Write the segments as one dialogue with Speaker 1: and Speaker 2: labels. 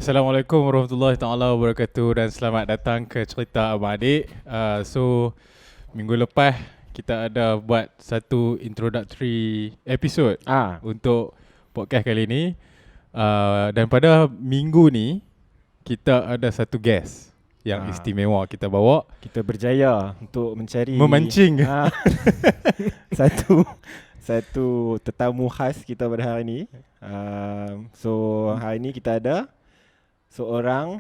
Speaker 1: Assalamualaikum warahmatullahi taala wabarakatuh dan selamat datang ke Cerita Abang Adik. So minggu lepas kita ada buat satu introductory episode untuk podcast kali ni. Dan pada minggu ni kita ada satu guest yang istimewa kita bawa.
Speaker 2: Kita berjaya untuk
Speaker 1: memancing
Speaker 2: satu tetamu khas kita pada hari ini. So hari ini kita ada seorang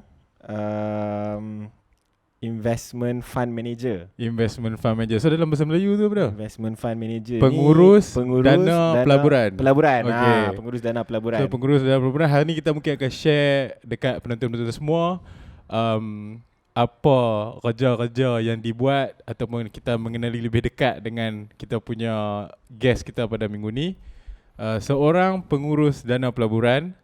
Speaker 2: investment fund manager.
Speaker 1: So dalam bahasa Melayu tu apa?
Speaker 2: Investment fund manager.
Speaker 1: Pengurus Dana Pelaburan.
Speaker 2: Okay. Pengurus Dana Pelaburan.
Speaker 1: So Pengurus Dana Pelaburan hari ni kita mungkin akan share dekat penonton-penonton semua apa kerja-kerja yang dibuat ataupun kita mengenali lebih dekat dengan kita punya guest kita pada minggu ni. Seorang pengurus Dana Pelaburan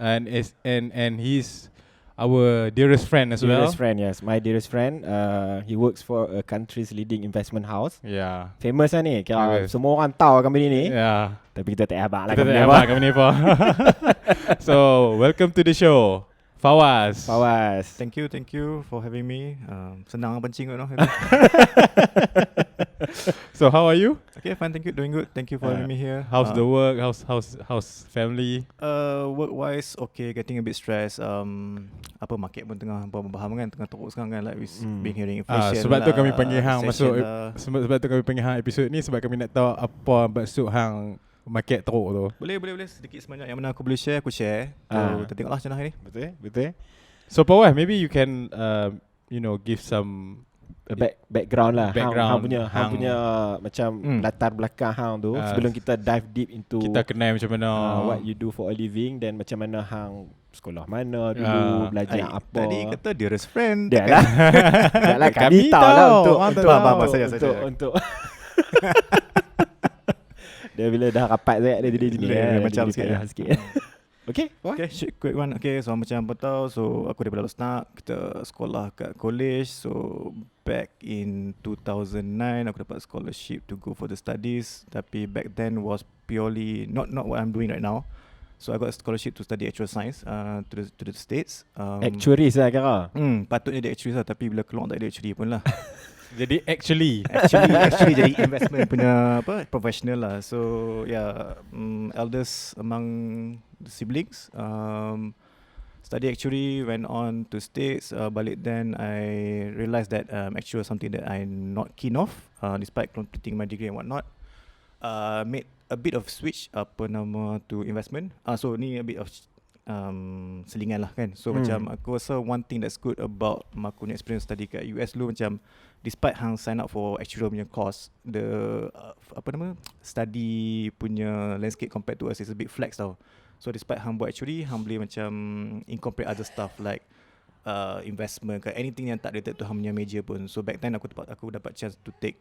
Speaker 1: and he's our dearest friend as well.
Speaker 2: Dearest friend, yes, my dearest friend. He works for a country's leading investment house.
Speaker 1: Yeah.
Speaker 2: Famous lah ni. Kira semua orang tahu company ni.
Speaker 1: Yeah.
Speaker 2: Tapi kita tak abang lah
Speaker 1: company apa. So, welcome to the show, Fawwaz.
Speaker 3: Thank you for having me. Senang pancing kot.
Speaker 1: So how are you?
Speaker 3: Okay, fine, thank you. Doing good. Thank you for having me here.
Speaker 1: How's the work? How's family?
Speaker 3: Work-wise, okay, getting a bit stressed. Market pun tengah faham kan, tengah teruk sekarang kan, like we've been hearing inflation.
Speaker 1: Sebab tu kami panggil hang masuk sebab tu kami panggil hang episod ni sebab kami nak tahu apa maksud hang market teruk tu.
Speaker 3: Boleh sedikit sebanyak yang mana aku boleh share, aku share. Kita tengoklah macam mana ni.
Speaker 2: Betul.
Speaker 1: So Fawwaz, maybe you can give some
Speaker 2: background lah. Hang punya macam latar belakang hang tu sebelum kita dive deep into
Speaker 1: kita kenal macam mana
Speaker 2: what you do for a living dan macam mana hang sekolah mana dulu, belajar apa.
Speaker 3: Tadi kata dearest friend.
Speaker 2: Dah lah kami tahu lah untuk dia bila dah rapat dia jadi
Speaker 3: macam sikit.
Speaker 2: Okay,
Speaker 3: quick one. Okay, so macam apa tahu, so aku daripada start kita sekolah kat college. So back in 2009 aku dapat scholarship to go for the studies. Tapi back then was purely not what I'm doing right now. So I got a scholarship to study actual science to the States.
Speaker 2: Actuaries lah kira.
Speaker 3: Patutnya dia actuaries lah, tapi bila keluar tak ada actuary pun lah.
Speaker 1: Jadi actually
Speaker 3: jadi investment punya professional lah. So eldest among the siblings, study actuary, went on to States. Balik then I realised that actuary was something that I'm not keen of, despite completing my degree and whatnot. Made a bit of switch to investment. So ni a bit of selingan lah kan. So macam aku rasa one thing that's good about aku punya experience study kat US dulu, macam despite hang sign up for actuarial punya course, the study punya landscape compared to us is a bit flex tau. So despite hang buat actuary, hang boleh macam incorporate other stuff like investment ke anything yang tak related to hang punya major pun. So back then aku dapat chance to take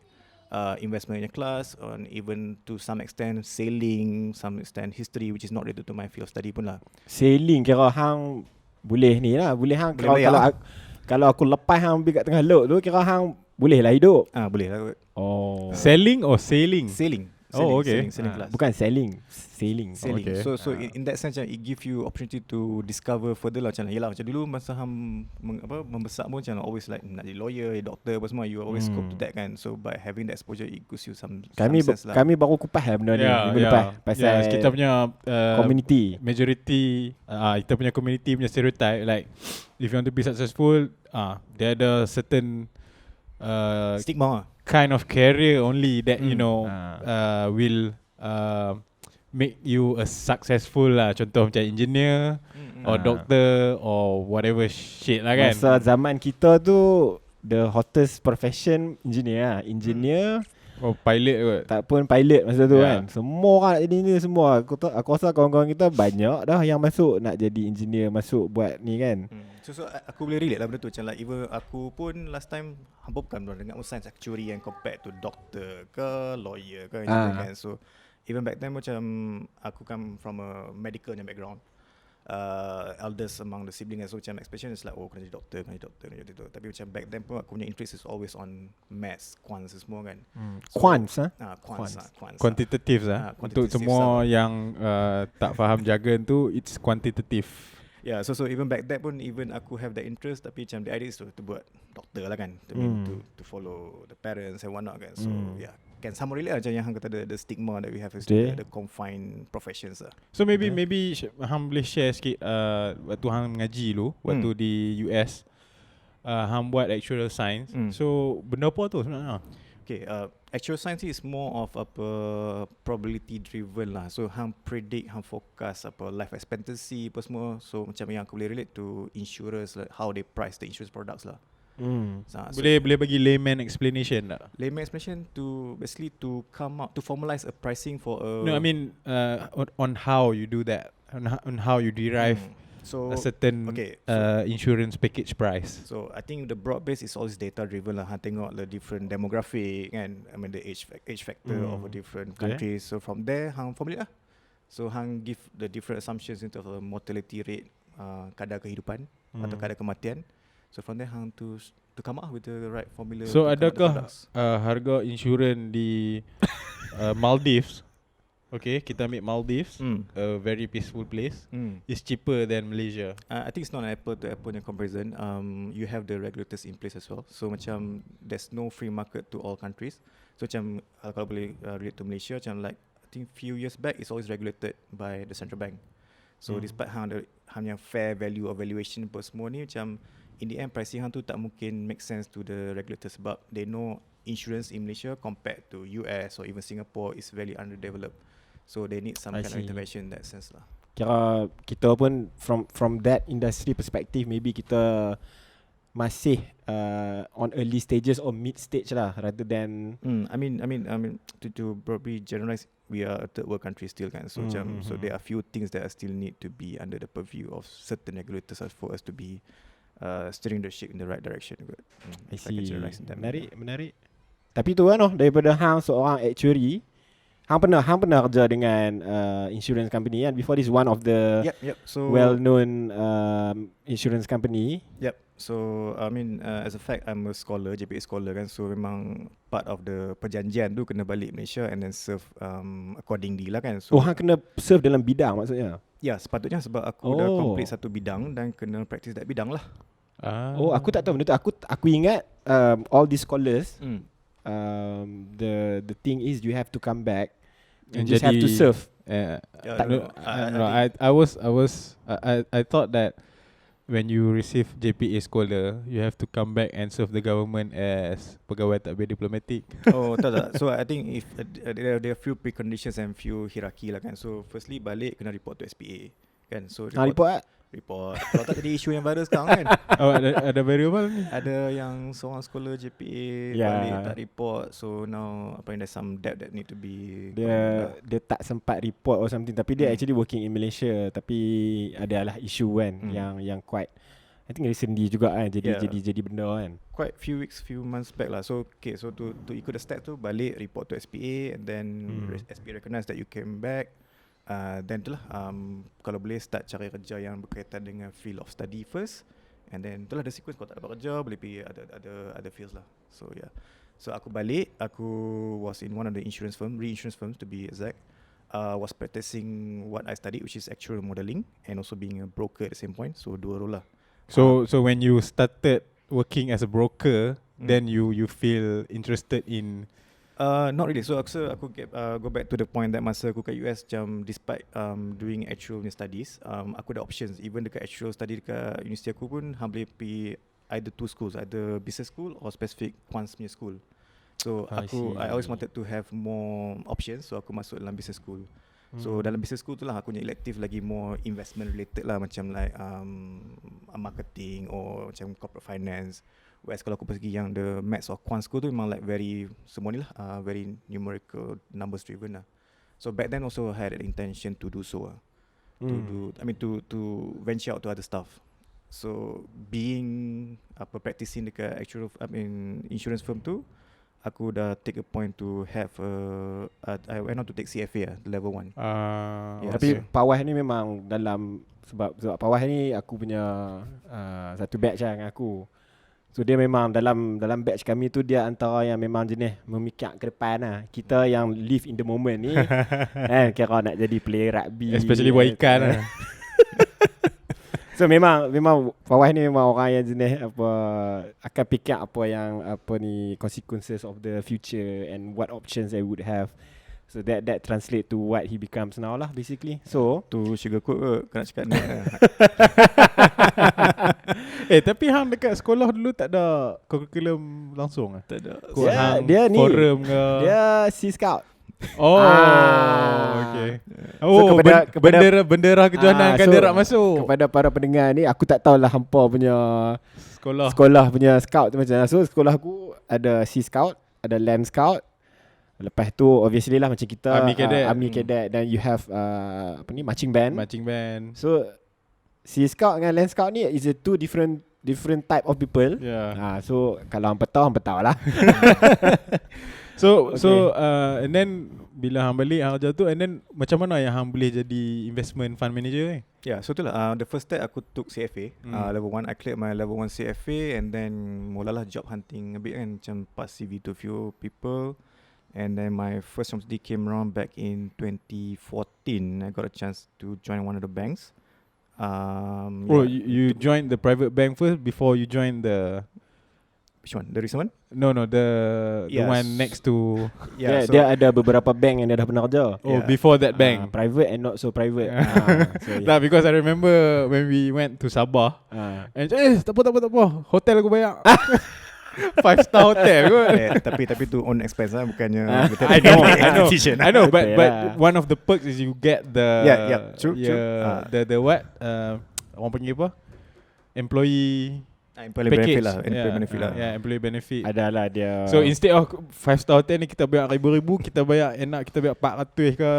Speaker 3: investment punya class, on even to some extent sailing, some extent history, which is not related to my field of study pun lah.
Speaker 2: Sailing kira hang boleh ni lah, boleh hang kalau aku lepas hang pergi kat tengah laut tu, kira hang boleh lah hidup.
Speaker 3: Boleh lah.
Speaker 1: Selling or sailing?
Speaker 3: Sailing.
Speaker 1: Okay.
Speaker 3: Selling class.
Speaker 2: Bukan sailing.
Speaker 3: Okay. So in that sense, it give you opportunity to discover further lah. Macam macam dulu masa hang membesar pun macam always like nak jadi lawyer, doctor apa semua, you always scope to that kan. So by having that exposure, it gives you some sense lah.
Speaker 2: Kami baru kupas lah benda ni minggu lepas pasal
Speaker 1: kita punya
Speaker 2: community,
Speaker 1: majority kita punya community punya stereotype, like if you want to be successful, there ada certain
Speaker 3: stigma
Speaker 1: kind of career only that will make you a successful lah. Contoh macam engineer or doctor or whatever shit lah kan.
Speaker 2: Masa zaman kita tu the hottest profession engineer
Speaker 1: pilot kot.
Speaker 2: Tak pun pilot masa tu kan. Semua orang nak jadi engineer semua. Aku rasa kawan-kawan kita banyak dah yang masuk nak jadi engineer, masuk buat ni kan.
Speaker 3: So aku boleh relate lah benda tu. Macam like even aku pun last time hampa bukan dengan science actuary yang compared to doctor ke lawyer ke kan. So even back then macam aku come from a medical background. eldest among the siblings, so macam expectation is like, oh kena jadi doktor. Tapi macam back then pun aku punya interest is always on maths, quants semua kan.
Speaker 2: So, quants.
Speaker 1: Quantitative Untuk semua yang tak faham jargon tu, it's quantitative.
Speaker 3: Yeah, so even back then pun even aku have that interest, tapi macam the idea is to buat doktor lah kan, to follow the parents and whatnot kan. So yeah, can sama relate lah macam yang hang kata the stigma that we have is the confined professions lah.
Speaker 1: So maybe hang boleh share sikit waktu hang mengaji dulu, waktu di US, hang buat actual science. So benda apa tu sebenarnya?
Speaker 3: Okay, actual science is more of apa probability driven lah. So hang predict, hang forecast apa life expectancy apa semua. So macam yang aku boleh relate to insurers, like how they price the insurance products lah.
Speaker 1: Boleh bagi layman explanation tak?
Speaker 3: Layman explanation to basically to come up to formalize a pricing for a.
Speaker 1: No, I mean on how you do that, on how you derive a certain insurance package price.
Speaker 3: So I think the broad base is always data driven lah. Hang tengok the different demographic and I mean the age factor of a different countries. So from there hang formulate lah. So hang give the different assumptions into the mortality rate, kadar kehidupan atau kadar kematian. So from there hang to come up with the right formula.
Speaker 1: So adakah harga insurans di Maldives, okay, kita ambil Maldives, a very peaceful place, is cheaper than Malaysia?
Speaker 3: I think it's not an apple to apple comparison. You have the regulators in place as well. So macam there's no free market to all countries. So macam kalau boleh relate to Malaysia, macam like I think few years back it's always regulated by the central bank. So despite hang fair value or valuation per semua ni, macam in the end pricing hang tu tak mungkin make sense to the regulators sebab they know insurance in Malaysia compared to US or even Singapore is very underdeveloped. So they need some kind of intervention in that sense lah.
Speaker 2: Kira kita pun from that industry perspective, maybe kita masih on early stages or mid stage lah, rather than
Speaker 3: I mean to probably generalize, we are a third world country still kan. So so there are few things that still need to be under the purview of certain regulators for us to be steering the ship in the right direction.
Speaker 2: I see. Menarik. Tapi tu kan daripada hang seorang actuary, hang pernah kerja dengan insurance company kan. Before this, one of the
Speaker 3: so
Speaker 2: well-known insurance company.
Speaker 3: Yep. So I mean as a fact I'm a scholar, JPA scholar kan. So memang part of the perjanjian tu kena balik Malaysia and then serve accordingly lah kan. So
Speaker 2: hang kena serve dalam bidang maksudnya?
Speaker 3: Ya, sepatutnya sebab aku dah complete satu bidang dan kena practice that bidang lah.
Speaker 2: Aku tak tahu benda tu. Aku ingat all these scholars, the thing is you have to come back and just have to serve.
Speaker 1: I thought that when you receive JPA scholar, you have to come back and serve the government as pegawai takbir diplomatik.
Speaker 3: Tak. So I think if there are few preconditions and few hierarchy lah kan. So firstly balik kena report to SPA kan. So report. Kalau tak jadi isu yang baru sekarang kan.
Speaker 1: Ada baru apa ni?
Speaker 3: Ada yang seorang sekolah JPA balik tak report. So now there's some debt that need to be
Speaker 2: dia tak sempat report or something, tapi dia actually working in Malaysia, tapi adalah isu kan yang quite I think recently juga kan jadi benda kan.
Speaker 3: Quite few months back lah. So so to ikut the step tu, balik report to SPA and then SPA recognize that you came back. Then itulah kalau boleh start cari kerja yang berkaitan dengan field of study first, and then itulah the sequence. Kalau tak dapat kerja boleh pergi ada fields lah. So so aku balik, aku was in one of the reinsurance firms to be exact. Was practicing what I studied, which is actuarial modelling, and also being a broker at the same point. So dua role lah.
Speaker 1: So when you started working as a broker, then you feel interested in
Speaker 3: not really. So aku go back to the point that masa aku kat US, despite doing actual studies, aku ada options. Even dekat actual study dekat universiti aku pun boleh pergi either two schools, either business school or specific quants punya school. So I always wanted to have more options. So aku masuk dalam business school. So dalam business school tu lah aku punya elective lagi more investment related lah, macam like marketing or macam corporate finance. Whereas kalau aku pergi yang the maths or quant school tu memang like very semua ni lah very numerical, numbers driven lah. So back then also I had an intention to do so to venture out to other stuff. So being practicing dekat insurance firm tu, aku dah take a point to have I went on to take CFA level 1.
Speaker 2: Tapi Fawwaz ni memang dalam sebab Fawwaz ni aku punya satu batch lah dengan aku. So dia memang dalam batch kami tu, dia antara yang memang jenis memikir ke depan lah. Kita yang live in the moment ni kira nak jadi player rugby,
Speaker 1: especially buat ikan lah.
Speaker 2: So memang Fawwaz ni memang orang yang jenis apa akan fikir apa yang consequences of the future and what options they would have. So that translate to what he becomes now lah basically. So
Speaker 3: tu sugarcoat ke kena cakap ni.
Speaker 1: Tapi hang dekat sekolah dulu tak ada curriculum langsung
Speaker 3: Tak ada.
Speaker 2: dia ni
Speaker 1: forum ke?
Speaker 2: dia Sea Scout.
Speaker 1: Okay.
Speaker 2: So kepada
Speaker 1: bendera kejohanan kan dia rak masuk.
Speaker 2: Kepada para pendengar ni, aku tak tahulah hampa punya sekolah punya scout tu macam mana. So sekolah aku ada Sea Scout, ada Land Scout. Lepas tu obviously lah macam kita Army Cadet, dan you have marching band. So Sea Scout dengan Land Scout ni is a two different type of people. So kalau hang tahu lah.
Speaker 1: So and then bila hang balik hang kerja tu, and then macam mana yang hang boleh jadi investment fund manager ni?
Speaker 3: So itulah the first step aku took CFA. Level 1 I cleared my level 1 CFA, and then mulalah job hunting a bit kan, macam pass CV to few people. And then my first opportunity came around back in 2014. I got a chance to join one of the banks.
Speaker 1: You joined the private bank first before you joined the...
Speaker 3: Which one? The recent one?
Speaker 1: No, the one next to...
Speaker 2: Dia ada beberapa bank yang dia dah pernah kerja.
Speaker 1: Before that bank.
Speaker 2: Private and not so private.
Speaker 1: Nah, because I remember when we went to Sabah, and tak apa, hotel aku bayar. 5-star hotel kot.
Speaker 3: Tapi tu on expense lah, bukannya
Speaker 1: I know, but one of the perks is you get the
Speaker 3: true.
Speaker 1: The what? Orang panggil apa? Employee
Speaker 3: benefit lah.
Speaker 1: Employee benefit.
Speaker 2: Adalah dia.
Speaker 1: So instead of 5-star hotel ni kita bayar ribu-ribu, kita bayar kita bayar 400 ke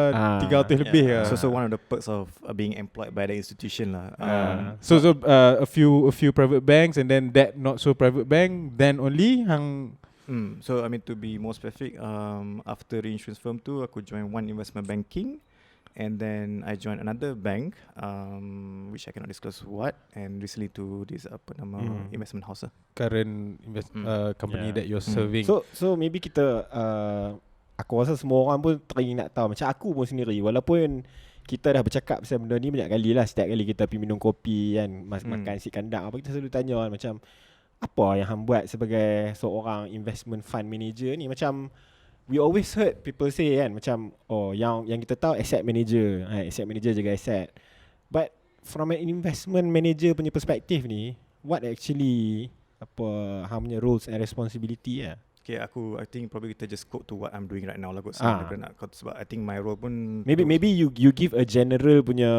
Speaker 1: 300 lebih ke.
Speaker 3: So one of the perks of being employed by the institution lah.
Speaker 1: So a few private banks, and then that not so private bank, then only hang.
Speaker 3: So I mean, to be more specific, after the insurance firm tu, aku join one investment banking. And then I joined another bank, which I cannot disclose what, and recently to this investment house.
Speaker 1: Current company that you're serving.
Speaker 2: So maybe kita, aku rasa semua orang pun teringin nak tahu. Macam aku pun sendiri, walaupun kita dah bercakap pasal benda ni banyak kali lah, setiap kali kita pergi minum kopi kan, makan nasi kandang apa, kita selalu tanya kan, macam apa yang hang buat sebagai seorang investment fund manager ni. Macam we always heard people say kan, macam yang kita tahu asset manager jaga asset. But from an investment manager punya perspektif ni, what actually hang punya roles and responsibility lah?
Speaker 3: Okay, I think probably kita just quote to what I'm doing right now lah kot. Sebab I think my role pun
Speaker 2: maybe you give a general punya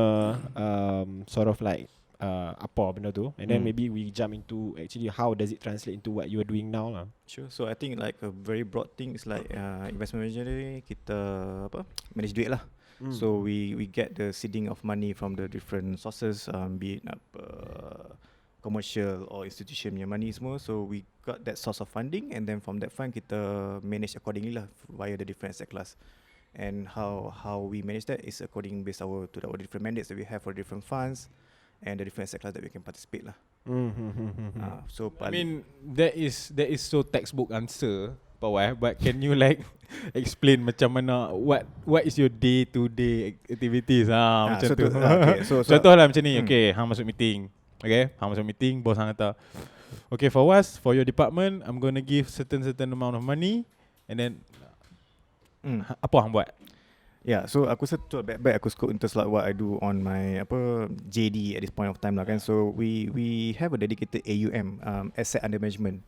Speaker 2: sort of like apa benda tu, and then maybe we jump into actually how does it translate into what you are doing now lah.
Speaker 3: Sure. So I think like a very broad thing is like investment manager ni kita manage duit lah. So we get the seeding of money from the different sources, be it commercial or institution punya money semua. So we got that source of funding, and then from that fund kita manage accordingly lah via the different asset class. And how we manage that is according based to our different mandates that we have for different funds and the different asset class that we can participate lah. So
Speaker 1: I mean that is so textbook answer, but can you like explain macam mana what is your day to day activities macam tu. Contohlah macam ni, okay, hang masuk meeting. Bos hang kata, okay Fawwaz, for your department I'm going to give certain amount of money, and then apa hang buat?
Speaker 3: So aku back aku scope into like what I do on my JD at this point of time lah kan. So we have a dedicated AUM, asset under management.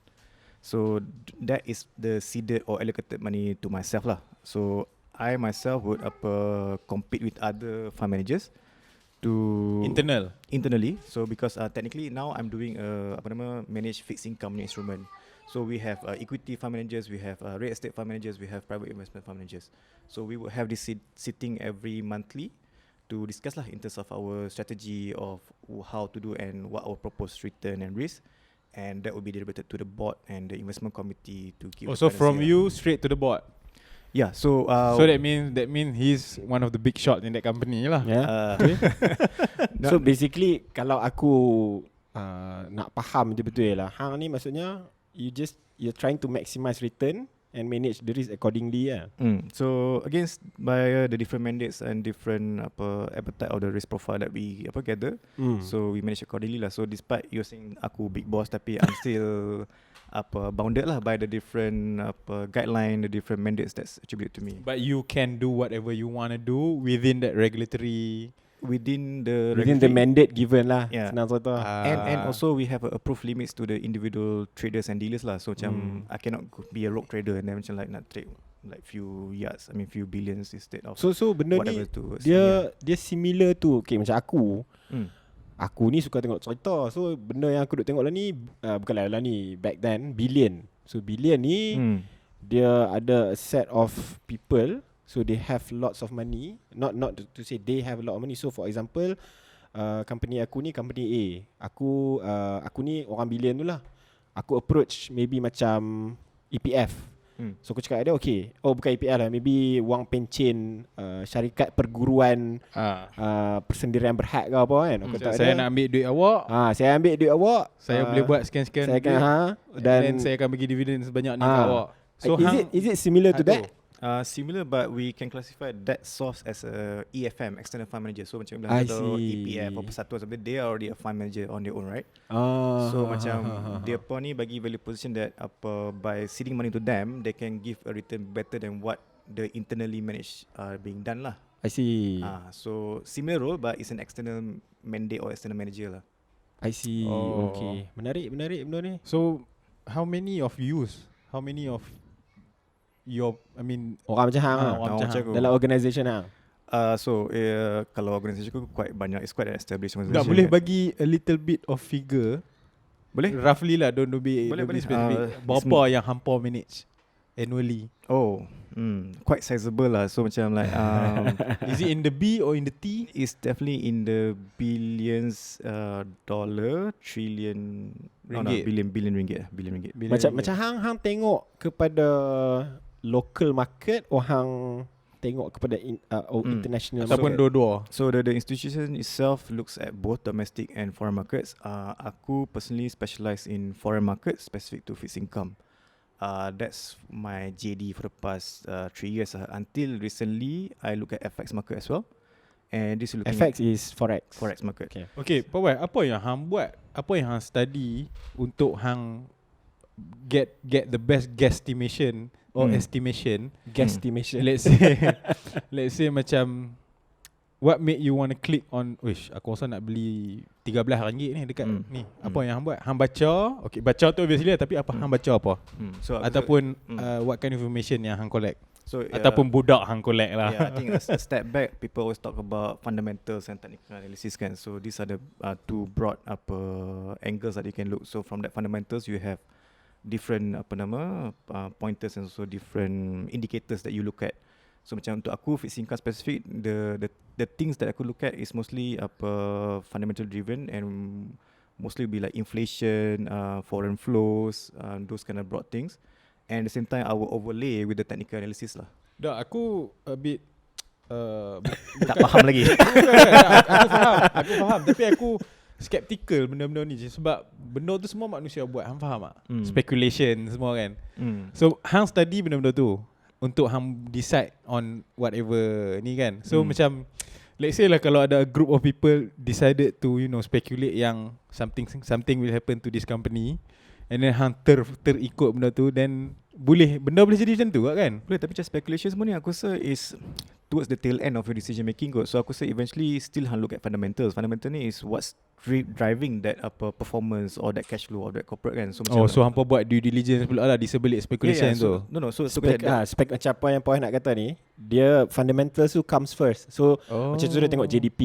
Speaker 3: So that is the seeded or allocated money to myself lah. So I myself would compete with other fund managers to internally. So because technically now I'm doing manage fixed income instrument. So we have equity fund managers, we have real estate fund managers, we have private investment fund managers. So we will have this sitting every monthly to discuss lah in terms of our strategy of how to do and what our proposed return and risk, and that will be deliberated to the board and the investment committee to give.
Speaker 1: So from you straight to the board.
Speaker 3: So
Speaker 1: that means he's one of the big shots in that company lah.
Speaker 2: So basically kalau aku nak faham betul-betul lah, hang ni maksudnya you're trying to maximize return and manage the risk accordingly lah.
Speaker 3: So against by the different mandates and different appetite of the risk profile that we gather, so we manage accordingly lah. So despite you saying aku big boss, tapi I'm still bounded lah by the different guideline, the different mandates that's attributed to me.
Speaker 1: But you can do whatever you want to do within that regulatory,
Speaker 3: within the
Speaker 2: mandate given lah.
Speaker 3: Yeah.
Speaker 2: Senang cerita.
Speaker 3: And also we have approved limits to the individual traders and dealers lah. So macam I cannot be a rogue trader and then macam like nak trade like few yards, few billions instead of
Speaker 2: So benda ni dia similar to macam aku ni suka tengok cerita. So benda yang aku duk tengok lah ni bukanlah ni back then billion. So billion ni dia ada a set of people. So they have lots of money. Not to say they have a lot of money. So for example, company aku ni company A. Aku ni orang billion tu lah. Aku approach maybe macam EPF. So aku cakap dia okay. Oh bukan EPF lah. Maybe wang pencen syarikat perguruan persendirian berhad ke apa kan. Aku
Speaker 1: saya nak ambil duit awak.
Speaker 2: Saya ambil duit awak.
Speaker 1: Saya boleh buat sekian-sekian.
Speaker 2: Saya akan
Speaker 1: dan saya akan bagi dividen sebanyak ni ke awak.
Speaker 2: So is it similar to that?
Speaker 3: Similar, but we can classify that source as a EFM, external fund manager. So macam bilang atau EPF atau persatuan sebab they are already a fund manager on their own, right? So macam dia pun ni bagi value position that by seeding money to them, they can give a return better than what the internally managed being done lah.
Speaker 2: I see.
Speaker 3: So similar role, but it's an external mandate or external manager lah.
Speaker 2: I see. Okay. Menarik benda ni.
Speaker 1: So how many of your
Speaker 2: orang macam hang dalam organisation hang.
Speaker 3: Kalau organisation aku quite banyak, it's quite an established organisation.
Speaker 1: Tak boleh bagi a little bit of figure? Boleh? Roughly lah, don't be specific. Berapa yang hampa manage annually?
Speaker 3: Quite sizable lah. So macam like
Speaker 1: is it in the B or in the T?
Speaker 3: It's definitely in the billions dollar, trillion ringgit. Billion ringgit.
Speaker 2: Macam hang tengok kepada local market or hang tengok kepada international
Speaker 1: ataupun
Speaker 2: market?
Speaker 1: dua-dua.
Speaker 3: So the institution itself looks at both domestic and foreign markets. Aku personally specialize in foreign markets specific to fixed income. That's my JD for the past 3 years. Until recently, I look at FX market as well. And this
Speaker 2: FX is forex
Speaker 3: market.
Speaker 1: Okay, Fawwaz, apa yang hang buat? Apa yang hang study untuk hang get the best guesstimation or estimation?
Speaker 2: Guesstimation.
Speaker 1: Let's say macam what made you want to click on aku rasa nak beli RM13 ni dekat ni. Apa yang hang buat? Hang baca, okay, baca tu obviously lah, tapi apa hang baca apa?
Speaker 3: So
Speaker 1: ataupun what kind of information yang hang collect?
Speaker 3: So
Speaker 1: ataupun budak hang collect lah.
Speaker 3: I think a step back, people always talk about fundamentals and technical analysis kan. So these are the two broad angles that you can look. So from that fundamentals, you have different pointers and also different indicators that you look at. So macam untuk aku fixed income specific, the things that aku look at is mostly fundamental driven and mostly be like inflation, foreign flows, those kind of broad things. And at the same time I will overlay with the technical analysis lah.
Speaker 1: Aku a bit
Speaker 3: tak faham lagi.
Speaker 1: Aku faham tapi aku skeptical benda-benda ni sebab benda tu semua manusia buat. Hang faham tak? Speculation semua kan. So hang study benda-benda tu untuk hang decide on whatever ni kan. So macam let's say lah kalau ada a group of people decided to speculate yang something will happen to this company, and then hang terikut benda tu, then benda boleh jadi macam tu kan?
Speaker 3: Boleh, tapi macam speculation semua ni aku rasa is towards the tail end of your decision making kot. So aku rasa eventually still hang look at fundamentals. Fundamental ni is what's driving that performance or that cash flow or that corporate kan. So
Speaker 1: so hampa buat due diligence pula lah di sebelik speculation tu.
Speaker 2: Spek macam apa yang Puan nak kata ni, dia fundamentals tu comes first. So macam tu dia tengok GDP,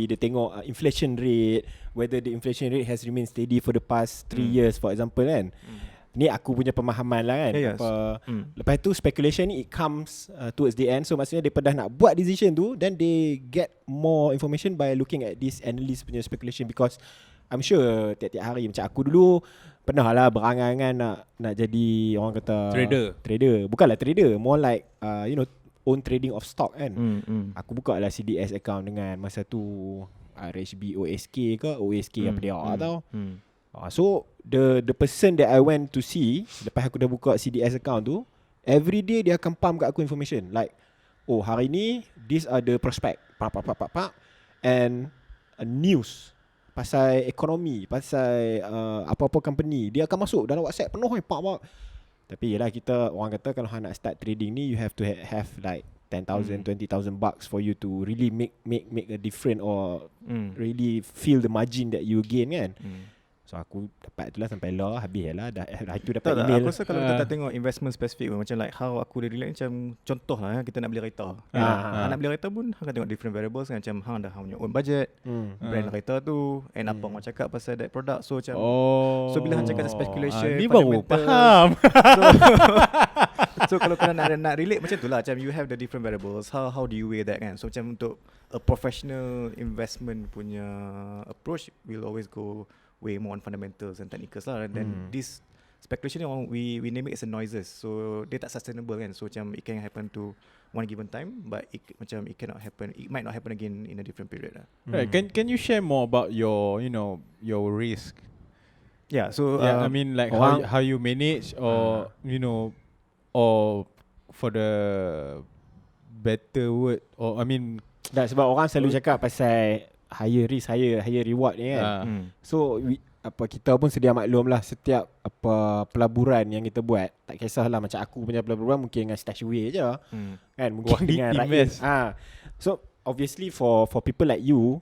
Speaker 2: dia tengok inflation rate, whether the inflation rate has remained steady for the past 3 years for example kan. Ni aku punya pemahaman lah kan. Lepas tu speculation ni it comes towards the end. So maksudnya daripada nak buat decision tu, then they get more information by looking at this analyst punya speculation. Because I'm sure tiap-tiap hari macam aku dulu pernah lah berangan-angan nak jadi orang kata trader. Bukanlah trader, more like own trading of stock kan. Aku buka lah CDS account dengan masa tu RHB OSK ke OSK apa dia tau. So the person that I went to see lepas aku dah buka CDS account tu, every day dia akan pump kat aku information like, oh hari ni these are the prospect pak, and news pasal ekonomi, pasal apa-apa company dia akan masuk dalam WhatsApp penuh pak. Tapi yelah, kita orang kata kalau nak start trading ni, you have to have like 10,000, 20,000 bucks for you to really make a difference or really feel the margin that you gain kan. So aku dapat tu lah sampai lah, habis lah dah itu dapat
Speaker 3: Tak,
Speaker 2: email.
Speaker 3: aku rasa kalau kita tak tengok investment spesifik macam like how aku dah relate, macam contoh lah kita nak beli kereta. Nak beli kereta pun hang akan tengok different variables kan, macam hang dah punya own budget, brand kereta tu, and apa orang cakap pasal that product. So macam so bila hang cakap speculation
Speaker 1: ni baru
Speaker 3: fundamental,
Speaker 1: faham.
Speaker 3: So kalau kau nak relate macam tu lah, macam you have the different variables, how do you weigh that kan. So macam untuk a professional investment punya approach, we'll always go way more on fundamentals and technicals lah. And then this speculation we name it as a noises. So dia tak sustainable kan. So macam it can happen to one given time, but it cannot happen. It might not happen again in a different period lah.
Speaker 1: Right. Can you share more about your your risk?
Speaker 3: Yeah. So
Speaker 1: I mean like how you manage, or or for the better word, or I mean
Speaker 2: Sebab orang selalu cakap pasal higher risk, higher reward ni kan. So kita pun sedia maklum lah, setiap pelaburan yang kita buat, tak kisahlah macam aku punya pelaburan mungkin dengan stashaway je kan, mungkin dengan rakyat. So obviously for people like you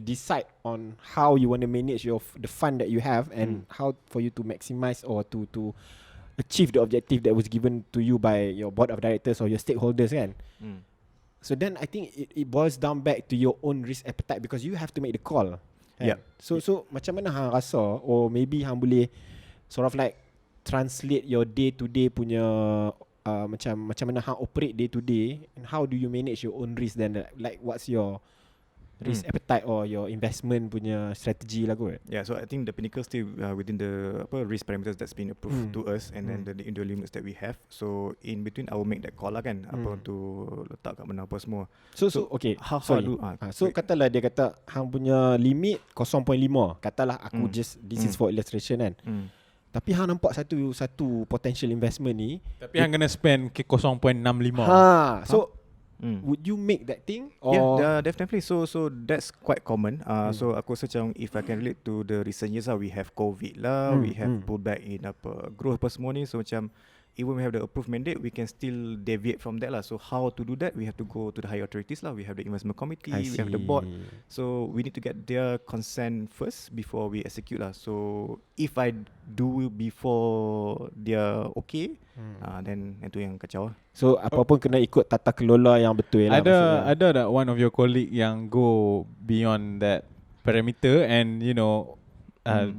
Speaker 2: decide on how you want to manage the fund that you have, and how for you to maximize or to achieve the objective that was given to you by your board of directors or your stakeholders kan. So then I think it boils down back to your own risk appetite, because you have to make the call.
Speaker 3: Yeah.
Speaker 2: So macam mana hang rasa, or maybe hang boleh sort of like translate your day to day punya macam mana hang operate day to day, and how do you manage your own risk then, like what's your risk appetite or your investment punya strategy lah kot.
Speaker 3: Yeah, so I think the pinnacle still within the risk parameters that's been approved to us, and then the individual limits that we have. So in between I will make that call lah kan, apa untuk letak kat mana apa semua.
Speaker 2: So okay,
Speaker 3: how do
Speaker 2: so katalah dia kata hang punya limit 0.5, katalah aku just this is for illustration kan. Tapi hang nampak satu potential investment ni,
Speaker 1: tapi hang kena spend ke 0.65.
Speaker 2: So would you make that thing? Or
Speaker 3: Yeah, definitely. So that's quite common. So aku rasa macam if I can relate to the recent years lah, we have COVID lah, we have pullback in growth apa semua ni. So macam even we have the approved mandate, we can still deviate from that lah. So how to do that? We have to go to the higher authorities lah. We have the investment committee, we have the board. So we need to get their consent first before we execute lah. So if I do before dia okay, then itu yang kacau lah.
Speaker 2: So apa-apa kena ikut tata kelola yang betul lah.
Speaker 1: Ada tak one of your colleague yang go beyond that parameter and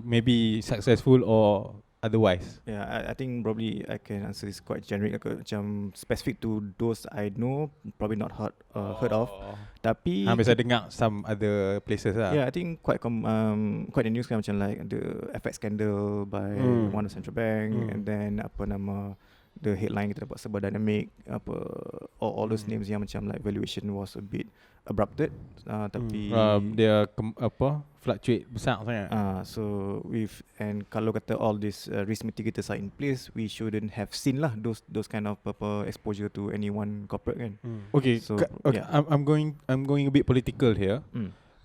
Speaker 1: maybe successful or otherwise?
Speaker 3: Yeah, I think probably I can answer this quite generic, macam specific to those I know, probably not heard of. Tapi
Speaker 1: bisa dengar some other places lah.
Speaker 3: Yeah, I think quite the news kan, macam like the FX scandal by one of central bank, and then the headline kita dapat sebuah dynamic, all those names yang macam like valuation was a bit abrupted, tapi
Speaker 1: dia fluctuate besar sangat.
Speaker 3: So and kalau kata all these risk mitigators are in place, we shouldn't have seen lah those kind of exposure to any one corporate kan.
Speaker 1: Okay,
Speaker 3: so
Speaker 1: okay. Yeah. I'm going a bit political here.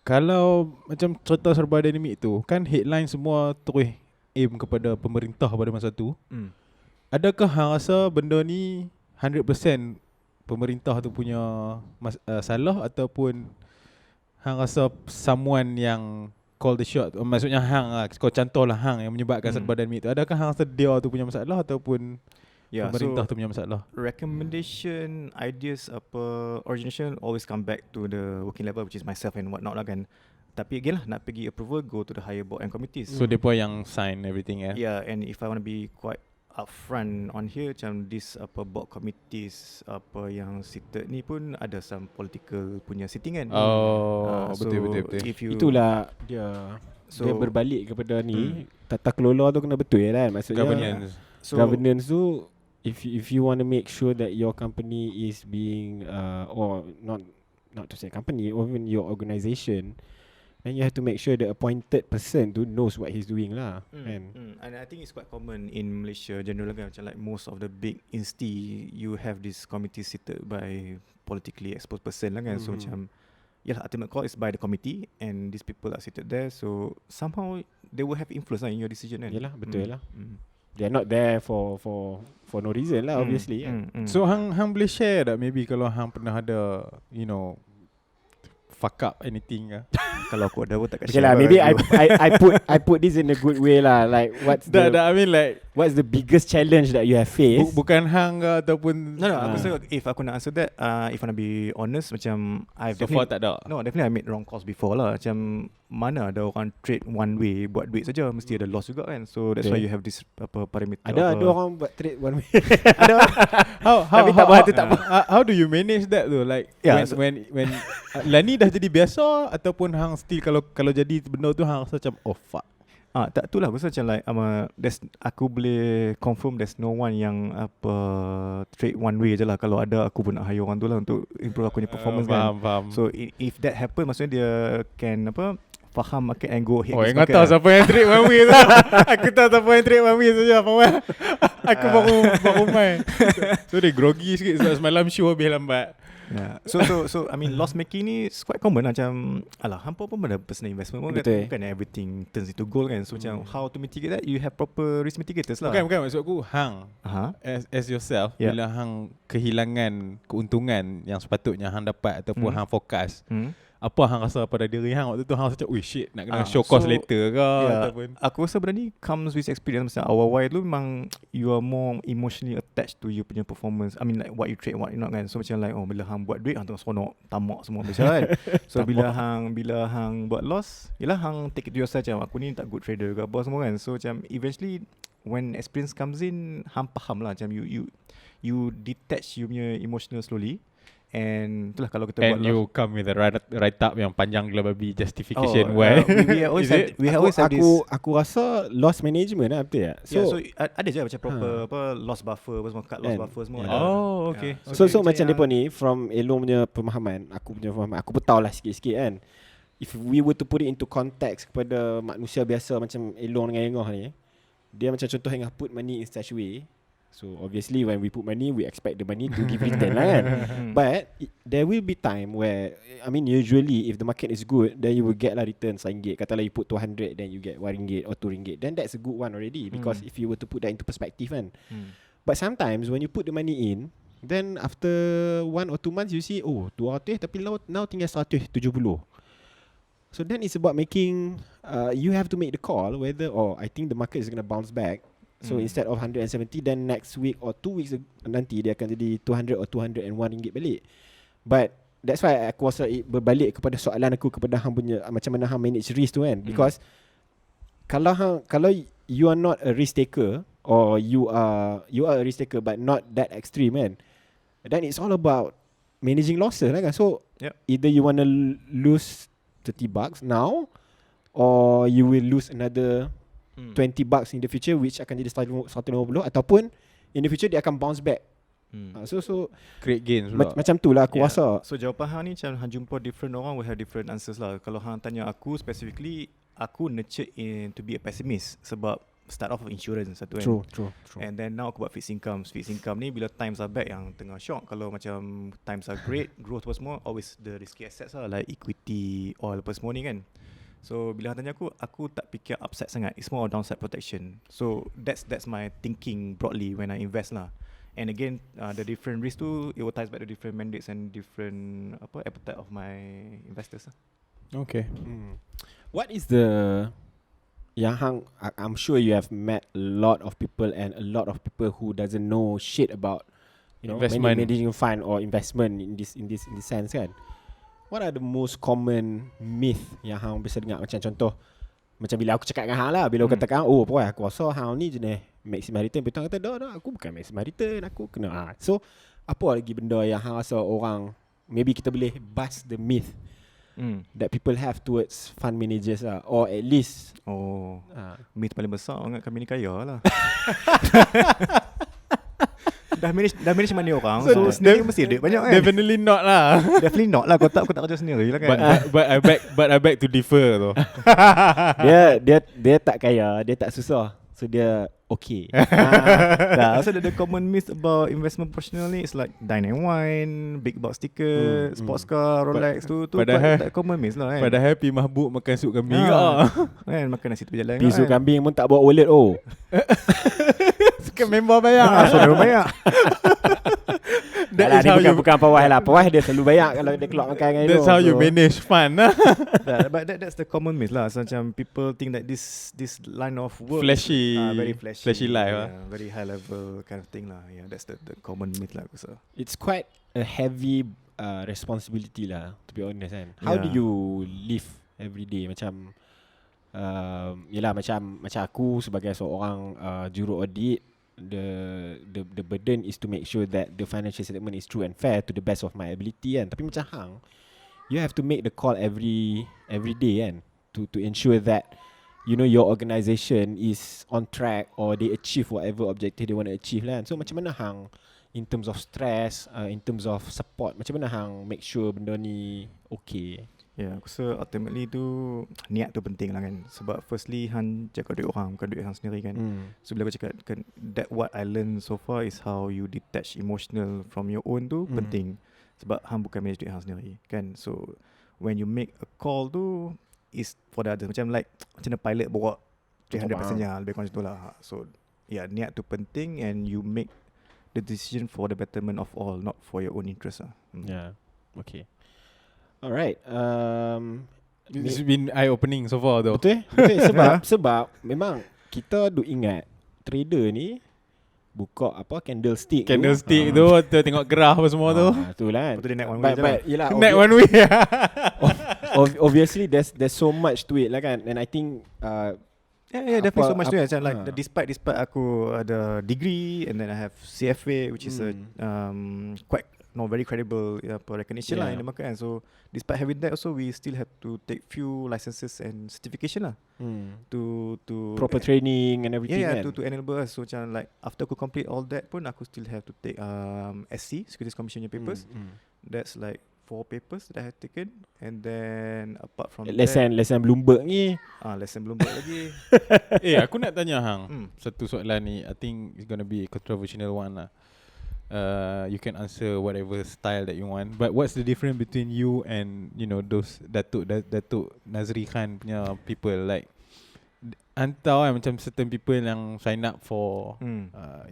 Speaker 1: Kalau macam cerita serba dynamic tu kan, headline semua terus aim kepada pemerintah pada masa tu. Adakah hang rasa benda ni 100% pemerintah tu punya salah, ataupun hang rasa someone yang call the shot, maksudnya hang lah, kau contohlah hang yang menyebabkan serba dynamic tu, adakah hang rasa dia tu punya masalah ataupun pemerintah tu punya masalah?
Speaker 3: Recommendation, ideas, origination always come back to the working level, which is myself and whatnot lah kan. Tapi again lah, nak pergi approval, go to the higher board and committees.
Speaker 1: So depa yang sign everything ya.
Speaker 3: Yeah, and if I want to be quite upfront on here, macam this board committees yang seated ni pun ada some political punya sitting kan.
Speaker 1: Betul.
Speaker 2: Itulah dia berbalik kepada ni, tata kelola tu kena betul kan, maksudnya governance tu, if you want to make sure that your company is being or not to say company, or even your organisation And you have to make sure the appointed person tu knows what he's doing lah.
Speaker 3: And I think it's quite common in Malaysia general kan, macam like most of the big insti you have this committee seated by politically exposed person lah kan. So macam ultimate call is by the committee and these people are seated there, so somehow they will have influence lah in your decision kan.
Speaker 2: Yalah, betul lah. They are not there for no reason lah, obviously.
Speaker 1: So hang boleh share tak maybe kalau hang pernah ada fuck up anything ke?
Speaker 3: Kalau aku ada pun tak
Speaker 2: Okay lah, maybe I put this in a good way lah. Like
Speaker 1: I mean like
Speaker 2: what's the biggest challenge that you have faced?
Speaker 1: Bukan hang ke ataupun
Speaker 3: No, aku rasa if aku nak answer that, if I nak be honest, macam I've
Speaker 1: so far tak ada.
Speaker 3: No, definitely I made wrong calls before lah. Macam mana ada orang trade one way buat duit saja, mesti ada loss juga kan. So that's why you have this parameter.
Speaker 2: Ada orang buat trade one way.
Speaker 3: Ada.
Speaker 1: How do you manage that though? Like when Lani dah jadi biasa ataupun hang still kalau jadi benda tu hang rasa macam oh fuck.
Speaker 3: Tak, itulah aku rasa macam like aku boleh confirm there's no one yang trade one way je lah. Kalau ada aku pun nak hire orang tu lah untuk improve aku punya performance
Speaker 1: faham.
Speaker 3: So if that happen, maksudnya dia can faham market and go ahead.
Speaker 1: Oh, ingat tahu siapa yang trade one way tu. Aku tahu siapa yang trade one way saja Fawwaz. Aku baru main. So dia groggy sikit sebab semalam show habis lambat.
Speaker 3: Yeah. So I mean loss making ni quite common lah. Macam hampa pun ada personal investment pun kan everything turns into gold kan. So macam how to mitigate that, you have proper risk mitigators lah.
Speaker 1: Bukan maksud aku hang as yourself, bila hang kehilangan keuntungan yang sepatutnya hang dapat ataupun hang fokus, apa hang rasa pada diri hang waktu tu? Hang rasa macam shit, nak kena show cost later ke ataupun
Speaker 3: aku rasa benda ni comes with experience. Macam awal-awal tu memang you are more emotionally attached to you punya performance. I mean like what you trade, what you not kan. So macam like bila hang buat duit hang tengah seronok, tamak semua biasa kan. So bila hang buat loss, yelah hang take it to yourself macam aku ni tak good trader ke apa semua kan. So macam eventually when experience comes in, hang faham lah macam you detach you punya emotional slowly. And itulah kalau kita buat
Speaker 1: you come with a write up yang panjang gila babi justification why.
Speaker 3: We always have this.
Speaker 2: Aku rasa loss management lah, betul tak?
Speaker 3: So ada je macam proper loss buffer, semua cut loss buffer semua.
Speaker 1: Oh, okay.
Speaker 2: So macam depa ni from Elong punya pemahaman, aku pun tahu lah sikit-sikit kan. If we were to put it into context kepada manusia biasa macam Elong dengan Engah ni, dia macam contoh Engah put money in such a way. So obviously when we put money, we expect the money to give return lah kan. But there will be time where, I mean usually if the market is good, then you will get lah return RM1. Katalah you put 200, then you get RM1 or RM2. Then that's a good one already. Because if you were to put that into perspective kan. But sometimes when you put the money in, then after 1 or 2 months you see 200 tapi now tinggal 170. So then it's about making you have to make the call whether I think the market is going to bounce back. So instead of 170, then next week or 2 weeks nanti dia akan jadi 200 or RM201 balik. But that's why aku rasa berbalik kepada soalan aku kepada hang punya macam mana hang manage risk tu kan. Because kalau you are not a risk taker, or you are a risk taker but not that extreme kan, then it's all about managing losses lah kan. So either you want to lose $30 now, or you will lose another $20 in the future, which akan jadi 150, ataupun in the future dia akan bounce back. So
Speaker 1: create gains pula.
Speaker 2: Macam tu lah aku rasa.
Speaker 3: So jawapan hang ni macam hang jumpa different orang will have different answers lah. Kalau hang tanya aku specifically, aku nurtured in to be a pessimist sebab start off of insurance satu kan.
Speaker 2: True.
Speaker 3: And then now aku buat fixed income. Fixed income ni bila times are bad yang tengah shock. Kalau macam times are great, growth apa semua, always the risky assets lah, like equity, oil apa semua ni kan. So bila tanya aku tak fikir upside sangat. It's more downside protection. So that's my thinking broadly when I invest lah. And again, the different risk tu, it will ties back to different mandates and different appetite of my investors lah.
Speaker 1: Okay.
Speaker 2: What is the I'm sure you have met a lot of people and a lot of people who doesn't know shit about
Speaker 1: investment,
Speaker 2: managing fund or investment in this sense kan. What are the most common myth yang hang biasa dengar? Macam contoh, macam bila aku cakap dengan hang lah, bila aku katakan aku rasa hang ni jenis maximum return, betul kata dah aku bukan maximum return, aku kena So apa lagi benda yang hang rasa orang, maybe kita boleh bust the myth that people have towards fund managers lah, or at least
Speaker 3: myth paling besar orang kami ni kaya lah. dah manage money orang.
Speaker 1: So,
Speaker 3: So sendiri mesti duit banyak kan.
Speaker 1: Definitely not lah.
Speaker 3: Definitely not lah. Kau tak kerja sendiri lah kan.
Speaker 1: But I beg to differ tu.
Speaker 2: Dia tak kaya, dia tak susah. So dia okay.
Speaker 3: Nah, so the common myth about investment professional ni is like dine and wine, big box sticker, sports car, Rolex tu
Speaker 1: padahal
Speaker 3: common myth lah kan.
Speaker 1: Padahal happy mahbub makan sup kambing
Speaker 3: Kan makan nasi tepi jalan.
Speaker 2: Pisu kambing pun tak bawa wallet
Speaker 1: Suka member bayar.
Speaker 3: So dia banyak.
Speaker 2: That dia bukan Fawwaz lah. Fawwaz dia selalu bayar kalau dia keluar makan dengan
Speaker 1: That's how you manage fun lah.
Speaker 3: But that's the common myth lah. So macam people think that this line of work
Speaker 1: Flashy,
Speaker 3: very flashy
Speaker 1: life
Speaker 3: very high level kind of thing lah. Yeah, that's the common myth lah. So
Speaker 2: it's quite a heavy responsibility lah, to be honest kan. How do you live every day? Macam yelah macam aku sebagai seorang juru audit, the burden is to make sure that the financial statement is true and fair to the best of my ability kan. Tapi macam hang, you have to make the call every day kan, to ensure that you know your organisation is on track or they achieve whatever objective they want to achieve lah kan. So macam mana hang in terms of stress, in terms of support, macam mana hang make sure benda ni okay?
Speaker 3: Yeah, aku rasa ultimately tu niat tu penting lah kan. Sebab firstly Han jaga duit orang, bukan duit Han sendiri kan. So bila aku cakap kan, that what I learn so far is how you detach emotional from your own tu penting. Sebab Han bukan manage duit Han sendiri kan. So when you make a call tu is for the others. Macam macam pilot bawa 300 passenger, lebih kurang macam tu lah. So yeah, niat tu penting and you make the decision for the betterment of all, not for your own interest lah.
Speaker 2: Yeah, okay. Alright.
Speaker 1: It's been eye-opening so far though.
Speaker 2: Betul sebab memang kita duk ingat trader ni buka apa candlestick
Speaker 1: tu tengok graf apa semua tu.
Speaker 2: Itulah kan.
Speaker 3: Betul dia naik one way je lah.
Speaker 2: Yelah,
Speaker 1: Naik one way.
Speaker 2: obviously there's so much to it lah kan. And I think
Speaker 3: Yeah, definitely so much to it. Macam like despite aku ada degree and then I have CFA, which is a quite very credible recognition lah in the market. And so despite having that also, we still have to take few licenses and certification lah to
Speaker 2: proper training and everything kan?
Speaker 3: to enable us. So macam like after aku complete all that pun, aku still have to take SC, Securities Commission papers. That's like 4 papers that I have taken. And then apart from
Speaker 2: lesson Bloomberg ni
Speaker 3: lesson Bloomberg lagi.
Speaker 1: Aku nak tanya hang satu soalan ni. I think it's gonna be a controversial one lah. You can answer whatever style that you want. But what's the difference between you and those Datuk Nazri Khan punya people? Like antau kan, macam certain people yang sign up for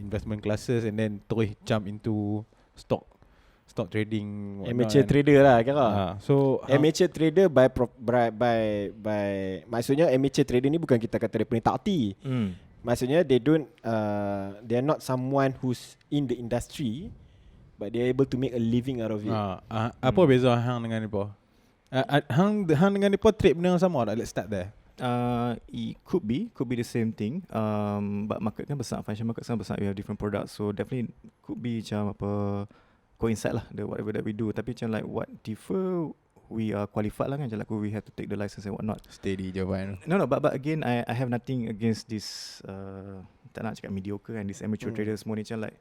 Speaker 1: investment classes and then terus jump into stock trading,
Speaker 2: amateur trader lah kira.
Speaker 1: So
Speaker 2: amateur trader by maksudnya amateur trader ni bukan kita kata dia punya takti. Maksudnya they're not someone who's in the industry, but they're able to make a living out of it.
Speaker 1: Apa beza hang dengan nipo? Hang dengan nipo trade benda yang sama tak? Let's start there.
Speaker 3: It could be the same thing. But market kan besar, financial market kan besar. We have different products, so definitely could be macam apa coincide lah whatever that we do. Tapi macam like what differ, we are qualified lah kan. Macam like we have to take the license and whatnot.
Speaker 1: Steady jawapan.
Speaker 3: No, but again I have nothing against this tak nak cakap mediocre kan, this amateur traders semua ni. Macam like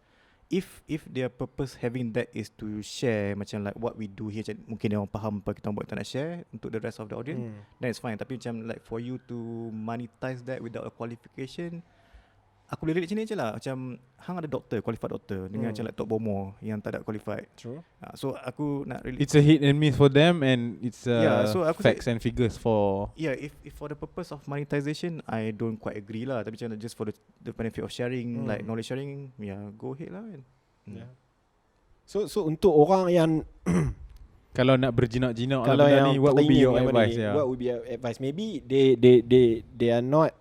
Speaker 3: if their purpose having that is to share macam like what we do here, macam mungkin dia orang faham apa kita buat, tak nak share untuk the rest of the audience, then it's fine. Tapi macam like for you to monetize that without a qualification, aku boleh relate macam ni je lah. Macam hang ada doktor, qualified doktor, dengan macam like Tok Bomo yang tak ada qualified.
Speaker 2: True.
Speaker 3: So aku nak relate.
Speaker 1: It's a hit and miss for them, and it's
Speaker 3: so aku
Speaker 1: facts and figures for.
Speaker 3: Yeah, if for the purpose of monetization, I don't quite agree lah. Tapi macam just for the benefit of sharing, like knowledge sharing, go ahead lah kan.
Speaker 2: So untuk orang yang
Speaker 1: kalau nak berjinak-jinak
Speaker 2: kalau yang
Speaker 1: ni, what would be your advice?
Speaker 2: What would be your advice? Maybe they are not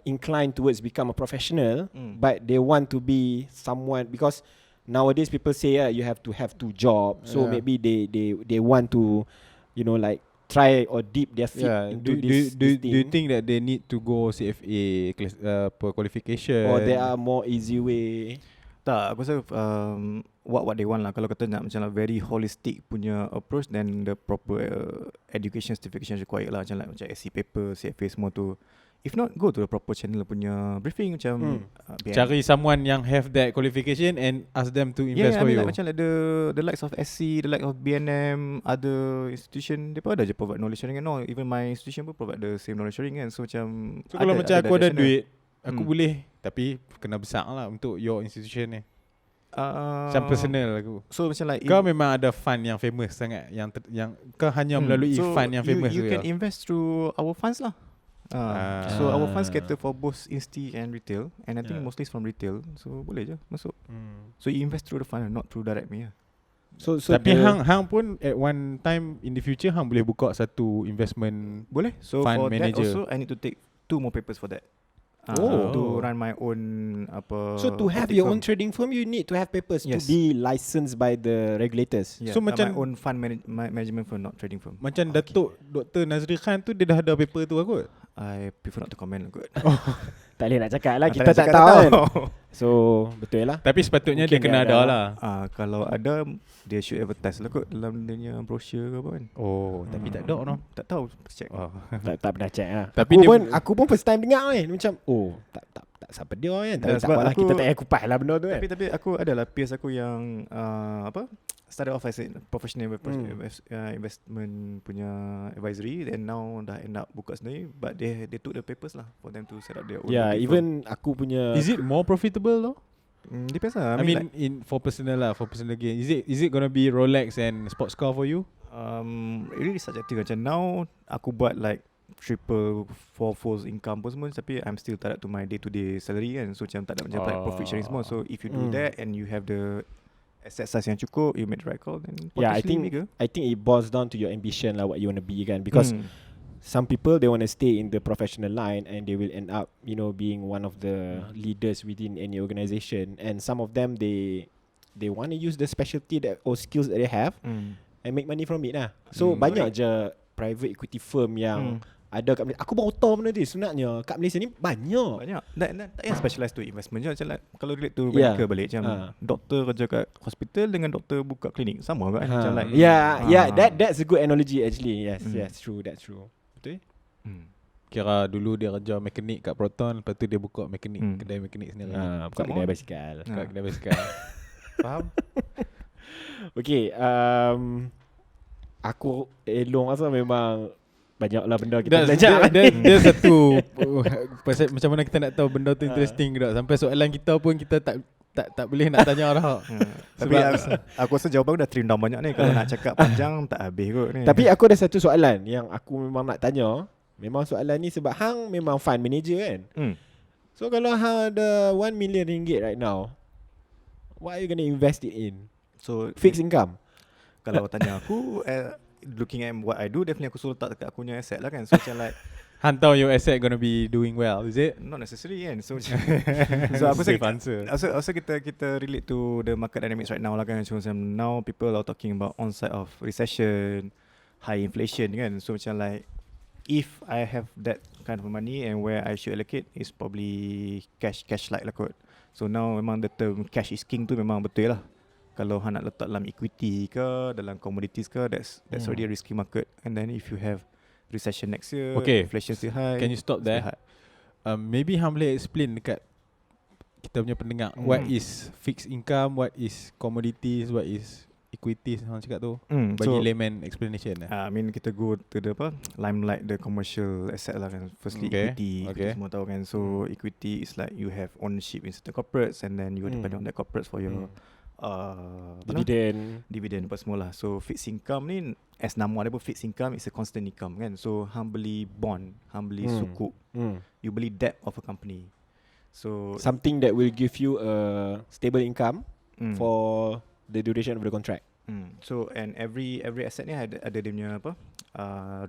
Speaker 2: inclined towards become a professional, but they want to be someone, because nowadays people say you have to have 2 jobs. So maybe they want to like try or dip their feet into this thing.
Speaker 1: Do you think that they need to go CFA qualification,
Speaker 2: or there are more easy way?
Speaker 3: Tak, aku rasa what they want lah. Kalau kata nak macam very holistic punya approach, then the proper education certification required lah. Macam SC paper, CFA semua tu. If not, go to the proper channel punya briefing macam
Speaker 1: Cari someone yang have that qualification and ask them to invest for you.
Speaker 3: Like, macam like the likes of SC, the likes of BNM, other institution, dia pun ada je provide knowledge sharing and all. Even my institution pun provide the same knowledge sharing kan. So macam
Speaker 1: kalau macam aku ada duit, aku boleh, tapi kena besar lah untuk your institution ni. Macam personal aku.
Speaker 3: So macam like
Speaker 1: kau memang ada fund yang famous sangat, yang kau hanya melalui fund yang famous
Speaker 3: you can invest through our funds lah. So our funds cater for both insti and retail, and I think mostly from retail. So boleh je masuk. So you invest through the fund, not through direct me.
Speaker 2: So
Speaker 1: tapi hang pun at one time in the future hang boleh buka satu investment
Speaker 3: boleh. So
Speaker 1: fund
Speaker 3: for
Speaker 1: manager.
Speaker 3: that also I need to take 2 more papers for that. To run my own
Speaker 2: So to have your own trading firm, you need to have papers to be licensed by the regulators.
Speaker 3: So macam my own fund management firm, not trading firm.
Speaker 1: Macam Datuk Dr. Nazri Khan tu, dia dah ada paper tu aku.
Speaker 3: I prefer not to comment lah kot.
Speaker 2: Tak boleh nak cakap lah, kita tak tahu kan. So betul lah.
Speaker 1: Tapi sepatutnya
Speaker 2: mungkin
Speaker 1: dia kena ada lah.
Speaker 3: Kalau ada, dia should advertise lah kot dalam dia brochure ke apa kan.
Speaker 1: Tapi tak ada no.
Speaker 3: Tak tahu, check.
Speaker 2: Tak pernah check lah.
Speaker 1: Tapi
Speaker 2: aku pun first time dengar kan. Macam tak siapa dia kan. Tak apalah, kita tak payah kupas lah benda tu kan.
Speaker 3: Tapi aku adalah peers aku yang started off as a professional investment punya advisory, and now dah end up buka sendiri, but they took the papers lah for them to set up their own.
Speaker 2: Even aku punya.
Speaker 1: Is it more profitable though?
Speaker 3: Depends lah.
Speaker 1: I mean like, for personal gain, is it gonna be Rolex and sports car for you?
Speaker 3: It really subjective. Macam now aku buat like triple, four-fold income pun semua, tapi I'm still tied to my day-to-day salary kan. So macam tak ada macam like profit sharing semua. So if you do that and you have the asset size yang cukup, you make the right call, then
Speaker 2: I think it boils down to your ambition lah, what you want to be kan. Because some people, they want to stay in the professional line and they will end up, being one of the leaders within any organization. And some of them, they want to use the specialty or skills that they have and make money from it lah. So banyak je private equity firm yang ada kat Malaysia. Aku baru tahu benda ni sebenarnya. Kat Malaysia ni banyak.
Speaker 3: Tak payah specialize to investment je. Macam like, kalau relate to medical balik, macam doktor kerja kat hospital dengan doktor buka klinik, sama kan? Macam like
Speaker 2: that's a good analogy actually. Yes, true, that's true. Betul?
Speaker 1: Kira dulu dia kerja mekanik kat Proton, lepas tu dia buka mekanik, kedai mekanik sendiri.
Speaker 2: Buka kedai basikal.
Speaker 1: Kedai basikal. Faham?
Speaker 2: Okay, aku elong asal memang banyaklah benda kita belajar.
Speaker 1: Dia satu macam mana kita nak tahu benda tu interesting ke tak. Sampai soalan kita pun kita tak boleh nak tanya dah.
Speaker 3: Tapi aku rasa jawapan dah terindam banyak ni. Kalau nak cakap panjang tak habis kot ni.
Speaker 2: Tapi aku ada satu soalan yang aku memang nak tanya. Memang soalan ni sebab hang memang fund manager kan. So kalau hang ada 1 million ringgit right now, what are you going to invest it in?
Speaker 3: So
Speaker 2: fixed income.
Speaker 3: Kalau tanya aku, looking at what I do, definitely aku suruh letak dekat aku punya asset lah kan. So macam like
Speaker 1: hantar your asset gonna be doing well, is it?
Speaker 3: Not necessary kan. So aku rasa kita relate to the market dynamics right now lah kan. So macam now people are talking about onside of recession, high inflation kan. So macam like if I have that kind of money and where I should allocate is probably cash like lah kot. So now memang the term cash is king tu memang betul lah. Kalau nak letak dalam equity ke, dalam commodities ke, that's already a risky market. And then if you have recession next year, inflation still high.
Speaker 1: Can you stop there? Maybe hang boleh explain dekat kita punya pendengar what is fixed income, what is commodities, what is equities, hang cakap tu. Bagi layman explanation.
Speaker 3: I mean kita go to the limelight, the commercial asset lah kan. Firstly equity, kita semua tahu kan. So equity is like you have ownership in certain corporates and then you depend on that corporates for your dividend apa semua lah. So fixed income ni, as nama dia pun fixed income is a constant income kan. So hang beli bond, hang beli sukuk, you beli debt of a company. So
Speaker 2: something that will give you a stable income for the duration of the contract.
Speaker 3: So and every asset ni ada dia punya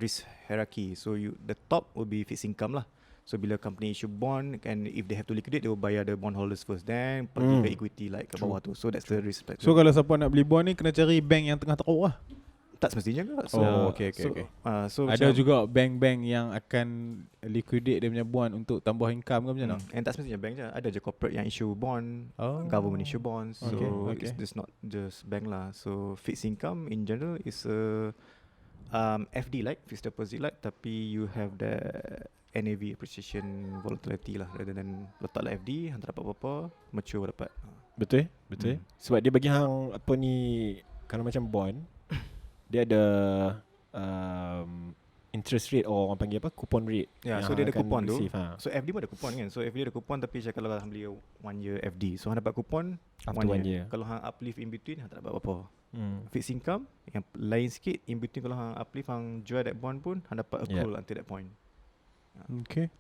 Speaker 3: risk hierarchy. So the top will be fixed income lah. So bila company issue bond, and if they have to liquidate, they will bayar the bondholders first, then pergi ke equity like ke bawah tu. So that's the risk.
Speaker 1: So kalau siapa nak beli bond ni kena cari bank yang tengah teruk lah.
Speaker 3: Tak semestinya ke.
Speaker 1: Okay.
Speaker 3: So
Speaker 1: Ada juga bank-bank yang akan liquidate dia punya bond untuk tambah income ke macam mana?
Speaker 3: And tak semestinya bank je. Ada je corporate yang issue bond, government issue bonds. So it's not just bank lah. So fixed income in general is a FD like, fixed deposit like, tapi you have the NAV appreciation volatility lah, rather than letak lah FD, hang tak dapat apa-apa, mature dapat.
Speaker 2: Betul. Sebab dia bagi hang apa ni, kalau macam bond dia ada interest rate, or orang panggil apa, coupon rate.
Speaker 3: So dia ada coupon tu.
Speaker 2: So
Speaker 3: So FD pun ada coupon kan. So FD ada coupon, tapi saya kalau hang beli 1 year FD, so hang dapat coupon
Speaker 2: after 1 year.
Speaker 3: Kalau hang uplift in between, hang tak dapat apa-apa. Fixed income yang lain sikit, in between kalau hang uplift, hang jual that bond pun hang dapat accrue until that point.
Speaker 1: Okay.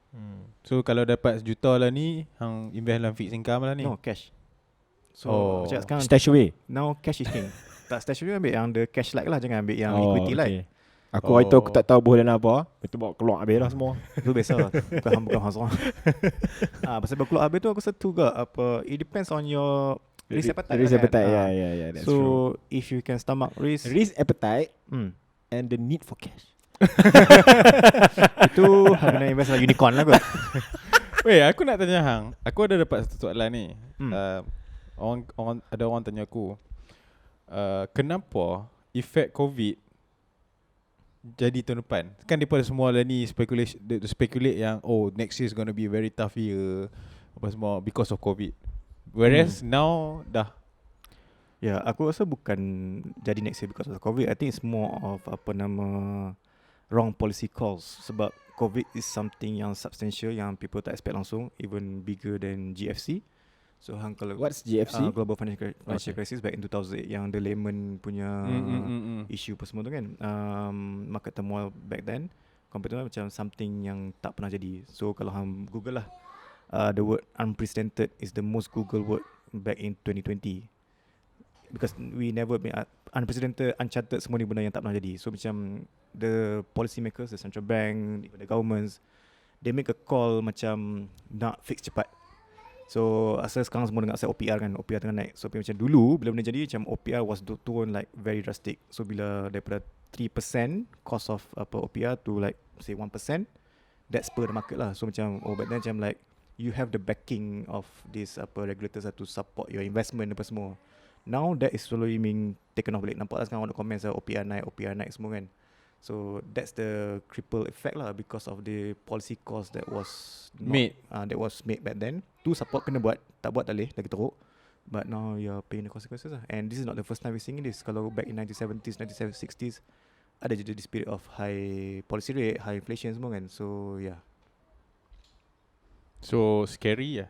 Speaker 1: So kalau dapat juta lah ni, hang invest dalam fixed income lah ni?
Speaker 3: No, cash. So macam sekarang
Speaker 2: stash away.
Speaker 3: Now cash is king. Tak stash away, ambil yang the cash like lah, jangan ambil yang equity like.
Speaker 2: Aku hari tu aku tak tahu boleh apa. Itu bawa keluar habis lah semua.
Speaker 3: Itu biasa. Bukan hang seorang. Pasal keluar habis tu aku setu juga apa, it depends on your risk appetite.
Speaker 2: Risk appetite, yeah, that's
Speaker 3: so
Speaker 2: true.
Speaker 3: if you can stomach risk
Speaker 2: appetite and the need for cash.
Speaker 3: Itu hang kena invest dalam unicorn lah kot.
Speaker 1: Weh, aku nak tanya hang. Aku ada dapat satu soalan ni. Ada orang tanya aku, kenapa efek COVID jadi tahun depan? Kan daripada semua lah ni speculate yang next year is going to be a very tough year apa semua because of COVID. Whereas now dah.
Speaker 3: Ya, aku rasa bukan jadi next year because of COVID. I think it's more of wrong policy calls. Sebab COVID is something yang substantial, yang people tak expect langsung, even bigger than GFC. So hang kalau
Speaker 2: what's GFC?
Speaker 3: Global Financial Crisis back in 2008, yang the Lehman punya issue apa semua tu kan. Market turmoil back then, compared to macam something yang tak pernah jadi. So kalau hang Google lah, the word unprecedented is the most Google word back in 2020. Because we never been unprecedented, uncharted, semua ni benda yang tak pernah jadi. So macam the policy makers, the central bank, the governments, they make a call macam nak fix cepat. So asal sekarang semua dengar asal OPR kan, OPR tengah naik. So macam dulu bila benda jadi, macam OPR was turun like very drastic. So bila daripada 3% cost of OPR to like say 1%, that spur the market lah. So macam back then macam like you have the backing of this regulators to support your investment apa semua. Now that is slowly being taken off balik. Nampak lah sekarang orang komen OPR naik semua kan. So that's the cripple effect lah, because of the policy cost that was made back then. To support kena buat, tak buat tak boleh, lagi teruk. But now you're paying the consequences lah. And this is not the first time we're seeing this. Kalau back in 1970s, 1960s, ada je the spirit of high policy rate, high inflation semua kan. So yeah.
Speaker 1: So scary lah.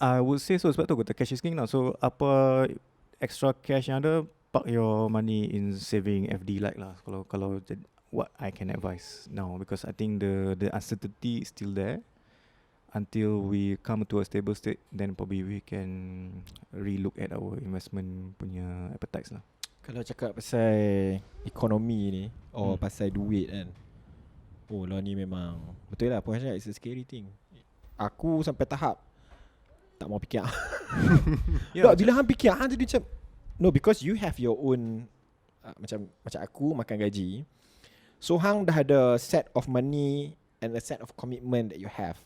Speaker 3: I would say so, sebab tu kata cash is king now. So apa extra cash yang ada, park your money in saving FD like lah. Kalau what I can advise now, because I think the uncertainty is still there. Until we come to a stable state, then probably we can relook at our investment punya appetites lah.
Speaker 2: Kalau cakap pasal ekonomi ni, pasal duit kan, lah ni memang betul lah, puan Syed, it's a scary thing. Aku sampai tahap tak mau fikir. Bila hang fikir, hang jadi macam no, because you have your own macam aku makan gaji. So hang dah ada set of money and a set of commitment that you have.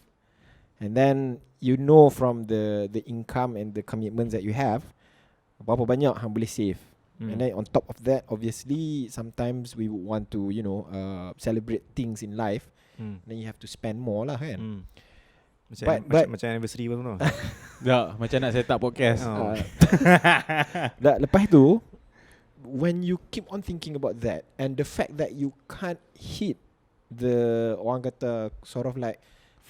Speaker 2: And then you know from the income and the commitments that you have, berapa banyak hang boleh save. And then on top of that, obviously sometimes we would want to celebrate things in life. Then you have to spend more lah kan.
Speaker 3: Macam anniversary pun tu.
Speaker 1: Tak, macam nak set up podcast.
Speaker 2: Lepas tu, when you keep on thinking about that, and the fact that you can't hit the, orang kata sort of like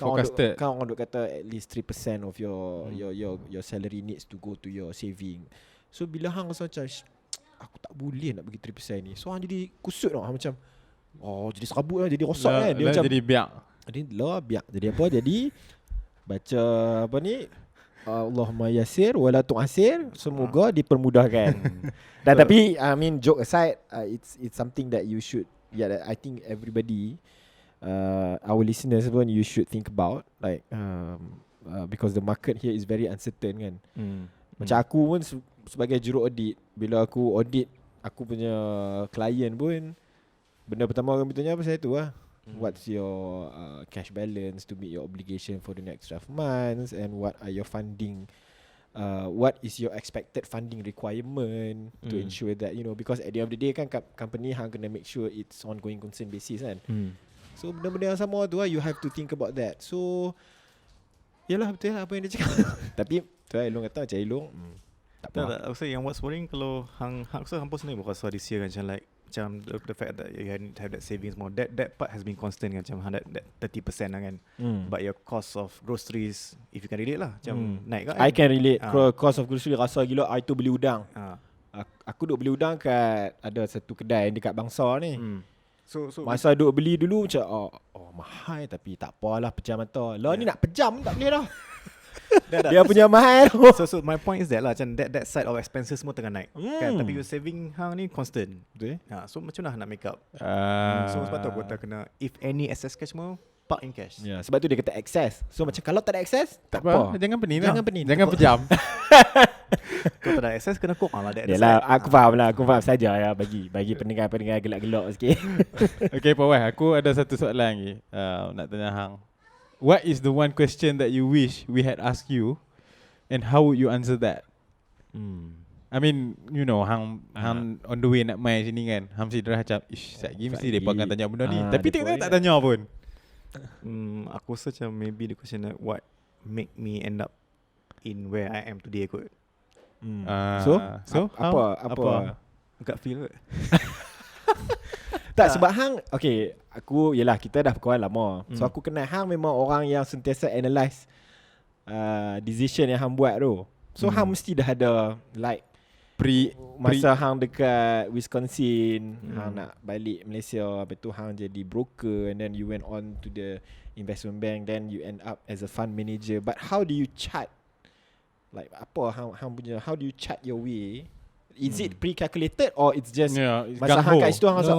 Speaker 1: forecasted,
Speaker 2: kan orang duk kata at least 3% of your salary needs to go to your saving. So bila hang rasa macam aku tak boleh nak bagi 3% ni, so hang jadi kusut tau, hang macam jadi serabut lah, jadi rosak kan. Dia macam
Speaker 1: jadi biak.
Speaker 2: Biak. Jadi apa? Jadi baca apa ni, Allahumma yasir wala tu'asir, semoga dipermudahkan. Dan tapi I mean, joke aside, it's something that you should, that I think everybody, our listeners pun, you should think about, like because the market here is very uncertain kan. Macam aku pun sebagai juru audit, bila aku audit aku punya klien pun, benda pertama orang bertanya pasal itu lah. What's your cash balance to meet your obligation for the next 12 months, and what are your funding, what is your expected funding requirement to ensure that, you know, because at the end of the day kan company hang kena make sure it's ongoing concern basis kan. So benda-benda yang sama tu lah, you have to think about that. So yalah, betul lah apa yang dia cakap. Tapi tu lah Elong kata macam Elong tak apa.
Speaker 3: Aku rasa yang what's worrying kalau hang rasa hampa sendiri bukan rasa this year kan, macam the fact that you need to have that savings more, that part has been constant kan, macam that 30% lah kan. But your cost of groceries, if you can relate lah, macam naik kan.
Speaker 2: I can relate. Cost of grocery rasa gila. I tu beli udang. Aku duk beli udang kat ada satu kedai dekat Bangsa ni. So masa duk beli dulu macam mahal, tapi tak apalah, pejam mata. Lah ni nak pejam tak boleh dah. Dia punya mahal.
Speaker 3: So my point is that lah, macam that side of expenses semua tengah naik kan, tapi you saving hang ni constant. Betul. So macam mana nak make up? So sebab tu aku tak kena, if any excess cash mau park in cash.
Speaker 2: Sebab tu dia kata excess. So macam kalau tak ada excess, tak apa.
Speaker 1: Jangan pening lah.
Speaker 2: Jangan
Speaker 1: pejam.
Speaker 3: Kalau tak ada excess kena cook lah that.
Speaker 2: Yalah, aku faham lah. Aku faham saja ya, bagi pendengar-pendengar gelak-gelak sikit.
Speaker 1: Okay Fawwaz, aku ada satu soalan lagi nak tanya hang. What is the one question that you wish we had asked you, and how would you answer that? I mean, you know, hang on the way nak main sini kan, hang mesti dah macam, sekejap lagi mesti mereka akan tanya benda ni. Tapi tengok tak tanya pun.
Speaker 3: Aku rasa macam maybe the question like, what make me end up in where I am today kot.
Speaker 2: So apa?
Speaker 3: Gut feel kot.
Speaker 2: Tak, sebab hang, okay, aku, yelah, kita dah berkawan lama. So aku kenal hang memang orang yang sentiasa analyse decision yang hang buat tu. So hang mesti dah ada like masa hang dekat Wisconsin, hang nak balik Malaysia, lepas tu hang jadi broker, and then you went on to the investment bank, then you end up as a fund manager. But how do you chart, like apa hang punya, how do you chart your way? Is it pre-calculated or it's just masa hang kat situ hang rasa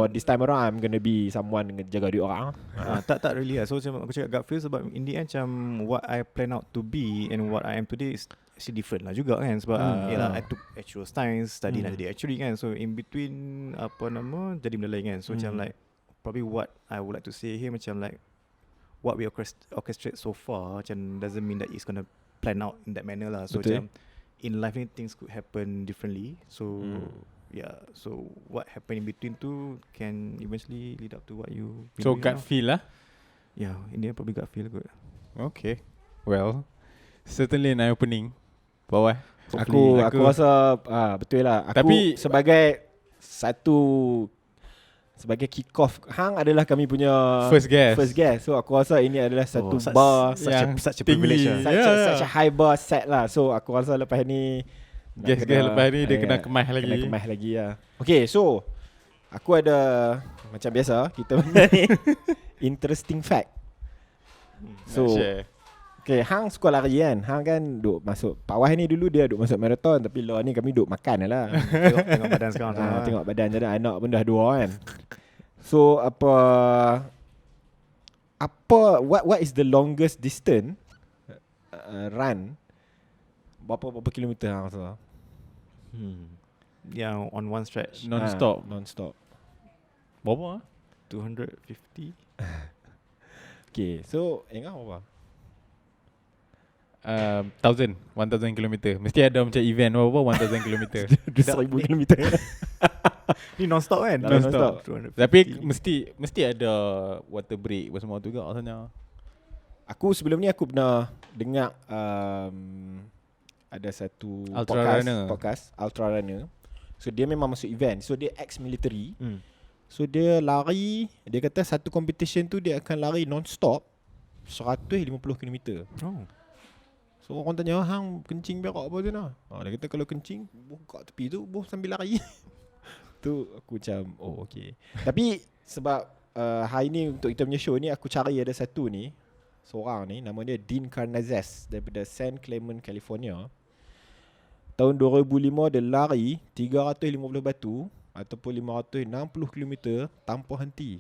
Speaker 2: this time around I'm gonna be someone jaga duit orang?
Speaker 3: Tak really lah. So macam aku cakap gut feel, sebab in the end macam what I plan out to be and what I am today is actually different lah juga kan. Sebab I took actual science, study nak jadi actually kan. So in between jadi benda lain kan. So macam like probably what I would like to say here, macam like what we orchestrate so far macam doesn't mean that it's gonna plan out in that manner lah. So macam in life ni things could happen differently. So so what happened in between tu can eventually lead up to what you
Speaker 1: So gut feel lah.
Speaker 3: Yeah, in the end probably gut feel good.
Speaker 1: Okay, well, certainly an eye opening. Fawwaz,
Speaker 2: Aku rasa betul lah. Tapi sebagai kick off, hang adalah kami punya
Speaker 1: first guest.
Speaker 2: So aku rasa ini adalah satu bar
Speaker 1: yang
Speaker 3: such a privilege,
Speaker 2: such a high bar set lah. So aku rasa lepas ni
Speaker 1: guest lepas ni dia kena kemas
Speaker 2: lagi lah. Okay, so aku ada, macam biasa kita punya ni interesting fact. So okay, hang suka lari kan. Hang kan duk masuk Fawwaz ni dulu dia duk masuk marathon, tapi lah ni kami duk makan lah.
Speaker 3: Tengok badan sekarang.
Speaker 2: Tengok badan je dah, anak pun dah 2 kan. So what is the longest distance run? Berapa kilometer hang rasa?
Speaker 3: Yang on one stretch
Speaker 1: non-stop. Berapa?
Speaker 3: 250.
Speaker 2: Okay, so ingat apa?
Speaker 1: 1000 km. Mesti ada macam event apa 1000 km.
Speaker 2: 1000 km.
Speaker 3: Ni non-stop kan?
Speaker 1: Non-stop. Tapi mesti ada water break semua tu juga rasanya.
Speaker 2: Aku sebelum ni aku pernah dengar ada satu podcast Ultra Runner. So dia memang masuk event. So dia ex-military. So dia lari, dia kata satu competition tu dia akan lari non-stop 150 km. So orang tanya, hang kencing berak apa tu nak? Dia kata kalau kencing, buka tepi tu, sambil lari. Tu aku macam, okay. Tapi sebab hari ni untuk kita punya show ni, aku cari ada satu ni, seorang ni, nama dia Dean Karnazes daripada San Clemente, California. Tahun 2005 dia lari 350 batu ataupun 560 km tanpa henti.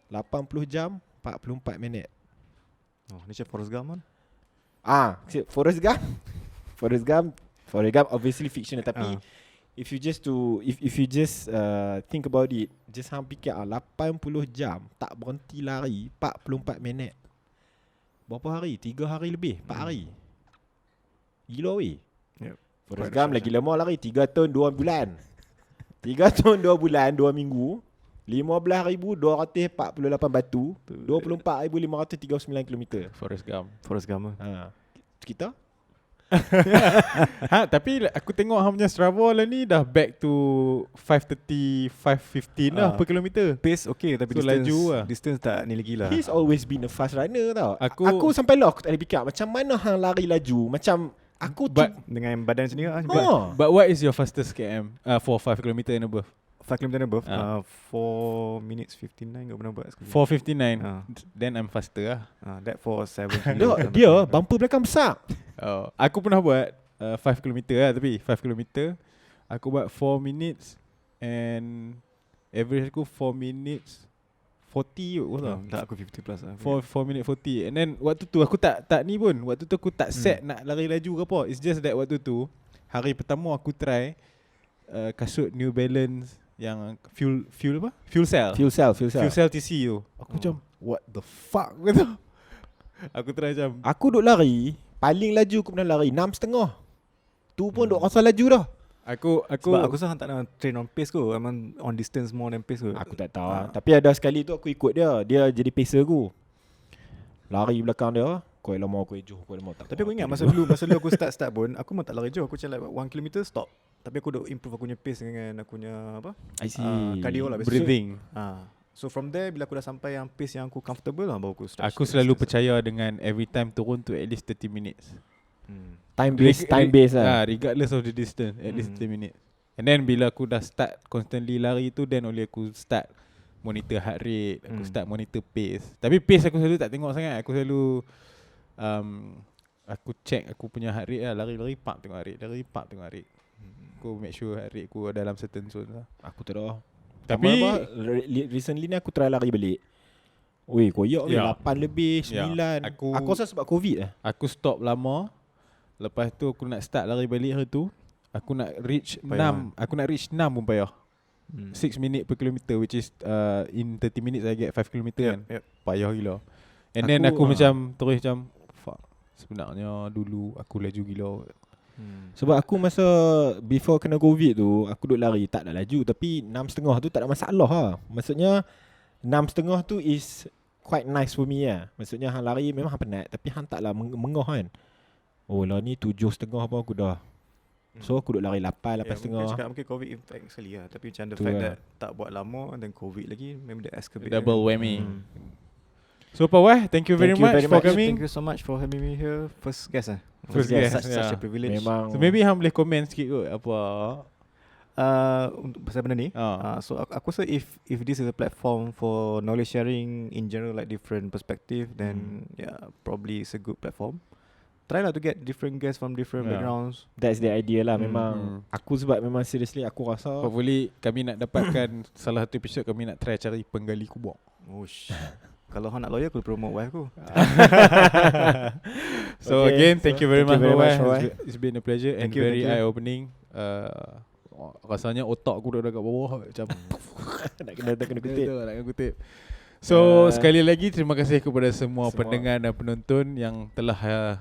Speaker 2: 80 jam 44 minit.
Speaker 3: Ni macam Forrest Gump kan? Forrest
Speaker 2: Gump obviously fictional, tapi if you just think about it, just hang fikir 80 jam tak berhenti lari 44 minit. Berapa hari? 3 hari lebih, 4 hari. Gila weh.
Speaker 3: Yep.
Speaker 2: Forrest Gump lagi lama lari 3 tahun 2 bulan. 3 tahun 2 bulan 2 minggu, 15,248 batu, 24,539 km.
Speaker 1: Forrest Gump.
Speaker 2: Kita?
Speaker 1: Tapi aku tengok hang punya Strava lah ni dah back to 5:30, 5:15 lah per kilometer.
Speaker 3: Pace okay, tapi
Speaker 1: So, laju lah.
Speaker 3: distance tak ni lagi lah.
Speaker 2: He's always been a fast runner tau.
Speaker 1: Aku
Speaker 2: sampai lah aku tak ada fikir macam mana hang lari laju. Macam aku
Speaker 3: Dengan badan sendiri lah.
Speaker 1: But what is your fastest km for 5 km and above?
Speaker 3: 5 km and above 4 minutes 59 kau pernah buat sekali.
Speaker 1: 4:59. Then I'm faster lah.
Speaker 3: That for 7
Speaker 2: dia bumper belakang besar.
Speaker 1: Aku pernah buat 5 km lah, tapi 5 km aku buat 4 minutes and average aku 4 minutes 40
Speaker 3: tak, aku 50 plus lah.
Speaker 1: 4 minute 40. And then waktu tu aku tak ni pun. Waktu tu aku tak set nak lari laju ke apa. It's just that waktu tu hari pertama aku try kasut New Balance yang fuel apa? Fuel cell TC tu. Aku macam what the fuck gitu. Aku try macam
Speaker 2: Aku duk lari, paling laju aku pernah lari 6.5. Tu pun duk rasa laju dah.
Speaker 3: Sebab aku tak nak train on pace ko. Memang on distance more than pace ko.
Speaker 2: Aku tak tahu. Tapi ada sekali tu aku ikut dia. Dia jadi pacer aku. Lari belakang dia. Kau lama aku jauh, kau lama tak.
Speaker 3: Tapi aku ingat masa dulu aku start pun aku memang tak lari jauh. Aku macam like 1 km stop. Tapi aku dah improve aku punya pace dengan aku punya apa?
Speaker 2: I see.
Speaker 3: Cardio lah.
Speaker 1: breathing.
Speaker 3: So from there bila aku dah sampai yang pace yang aku comfortable lah, baru aku start.
Speaker 1: Aku selalu percaya dengan every time turun tu at least 30 minutes.
Speaker 2: Time base lah.
Speaker 1: Regardless of the distance, at least 30 minutes. And then bila aku dah start constantly lari tu, then only aku start monitor heart rate, aku start monitor pace. Tapi pace aku selalu tak tengok sangat. Aku selalu aku check aku punya heart rate lah. Lari-lari pump tengok heart rate, lari pump tengok heart rate. Aku make sure heart rate aku dalam certain zone lah.
Speaker 2: Aku tak tahu.
Speaker 1: Tapi
Speaker 2: recently ni aku try lari balik. Weh, koyak ni 8 lebih 9. Aku rasa sebab COVID lah.
Speaker 1: Aku stop lama. Lepas tu aku nak start lari balik hari tu. Aku nak reach 6. Aku nak reach 6 pun payah. 6 minit per kilometer, which is in 30 minutes I get 5 kilometer kan. Payah gila. And then aku macam terus macam fuck. Sebenarnya dulu aku laju gila.
Speaker 2: Sebab aku masa before kena COVID tu, aku duk lari tak nak laju. Tapi 6.5 tu tak ada masalah lah. Maksudnya 6.5 tu is quite nice for me lah. Maksudnya hang lari memang hang penat, tapi hang taklah mengah kan. Oh lah ni 7.5 pun aku dah. So aku duk lari 8, 8.5.
Speaker 3: Mungkin COVID impact sekali lah. Tapi macam the fact that tak buat lama dan COVID lagi, memang dia escalate.
Speaker 1: Double whammy. So Fawwaz, thank you very much for coming.
Speaker 3: Thank you so much for having me here. First guest
Speaker 1: First guest,
Speaker 3: such a privilege.
Speaker 2: Memang.
Speaker 1: So maybe hang boleh komen sikit kot apa
Speaker 3: untuk pasal benda ni. So aku rasa if this is a platform for knowledge sharing in general, like different perspective, then probably it's a good platform. Try lah to get different guests from different backgrounds.
Speaker 2: That's the idea lah. Memang aku sebab memang seriously aku rasa
Speaker 1: hopefully kami nak dapatkan salah satu episod kami nak try cari penggali kubur.
Speaker 3: Kalau hang nak lawyer, aku promote wife aku.
Speaker 1: So again, thank you very much
Speaker 2: Fawwaz.
Speaker 1: It's been a pleasure and very eye-opening. Rasanya otak aku dah kat bawah macam
Speaker 2: nak kena kutip.
Speaker 1: So sekali lagi terima kasih kepada semua pendengar dan penonton yang telah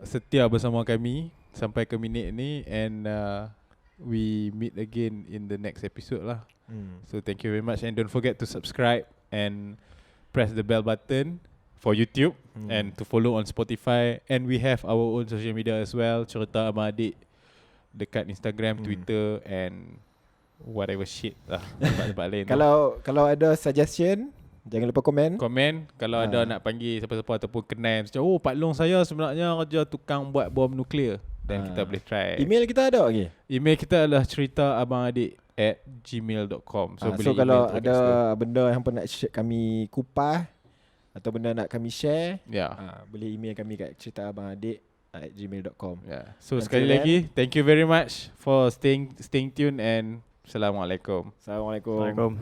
Speaker 1: setia bersama kami sampai ke minit ni, and we meet again in the next episode lah. So thank you very much, and don't forget to subscribe and press the bell button for YouTube and to follow on Spotify, and we have our own social media as well, Cerita Abang Adik dekat Instagram, Twitter and whatever shit lah tempat-tempat lain.
Speaker 2: Kalau ada suggestion, jangan lupa komen.
Speaker 1: Kalau ada nak panggil siapa-siapa ataupun kenal macam Pak Long saya sebenarnya kerja tukang buat bom nuklear, dan kita boleh try.
Speaker 2: Email kita ada lagi.
Speaker 1: Email kita adalah ceritaabangadik@gmail.com. So
Speaker 2: kalau ada benda yang nak kami kupas atau benda nak kami share, boleh email kami kat ceritaabangadik@gmail.com.
Speaker 1: So sekali lagi, thank you very much for staying tuned, and Assalamualaikum.
Speaker 2: Assalamualaikum.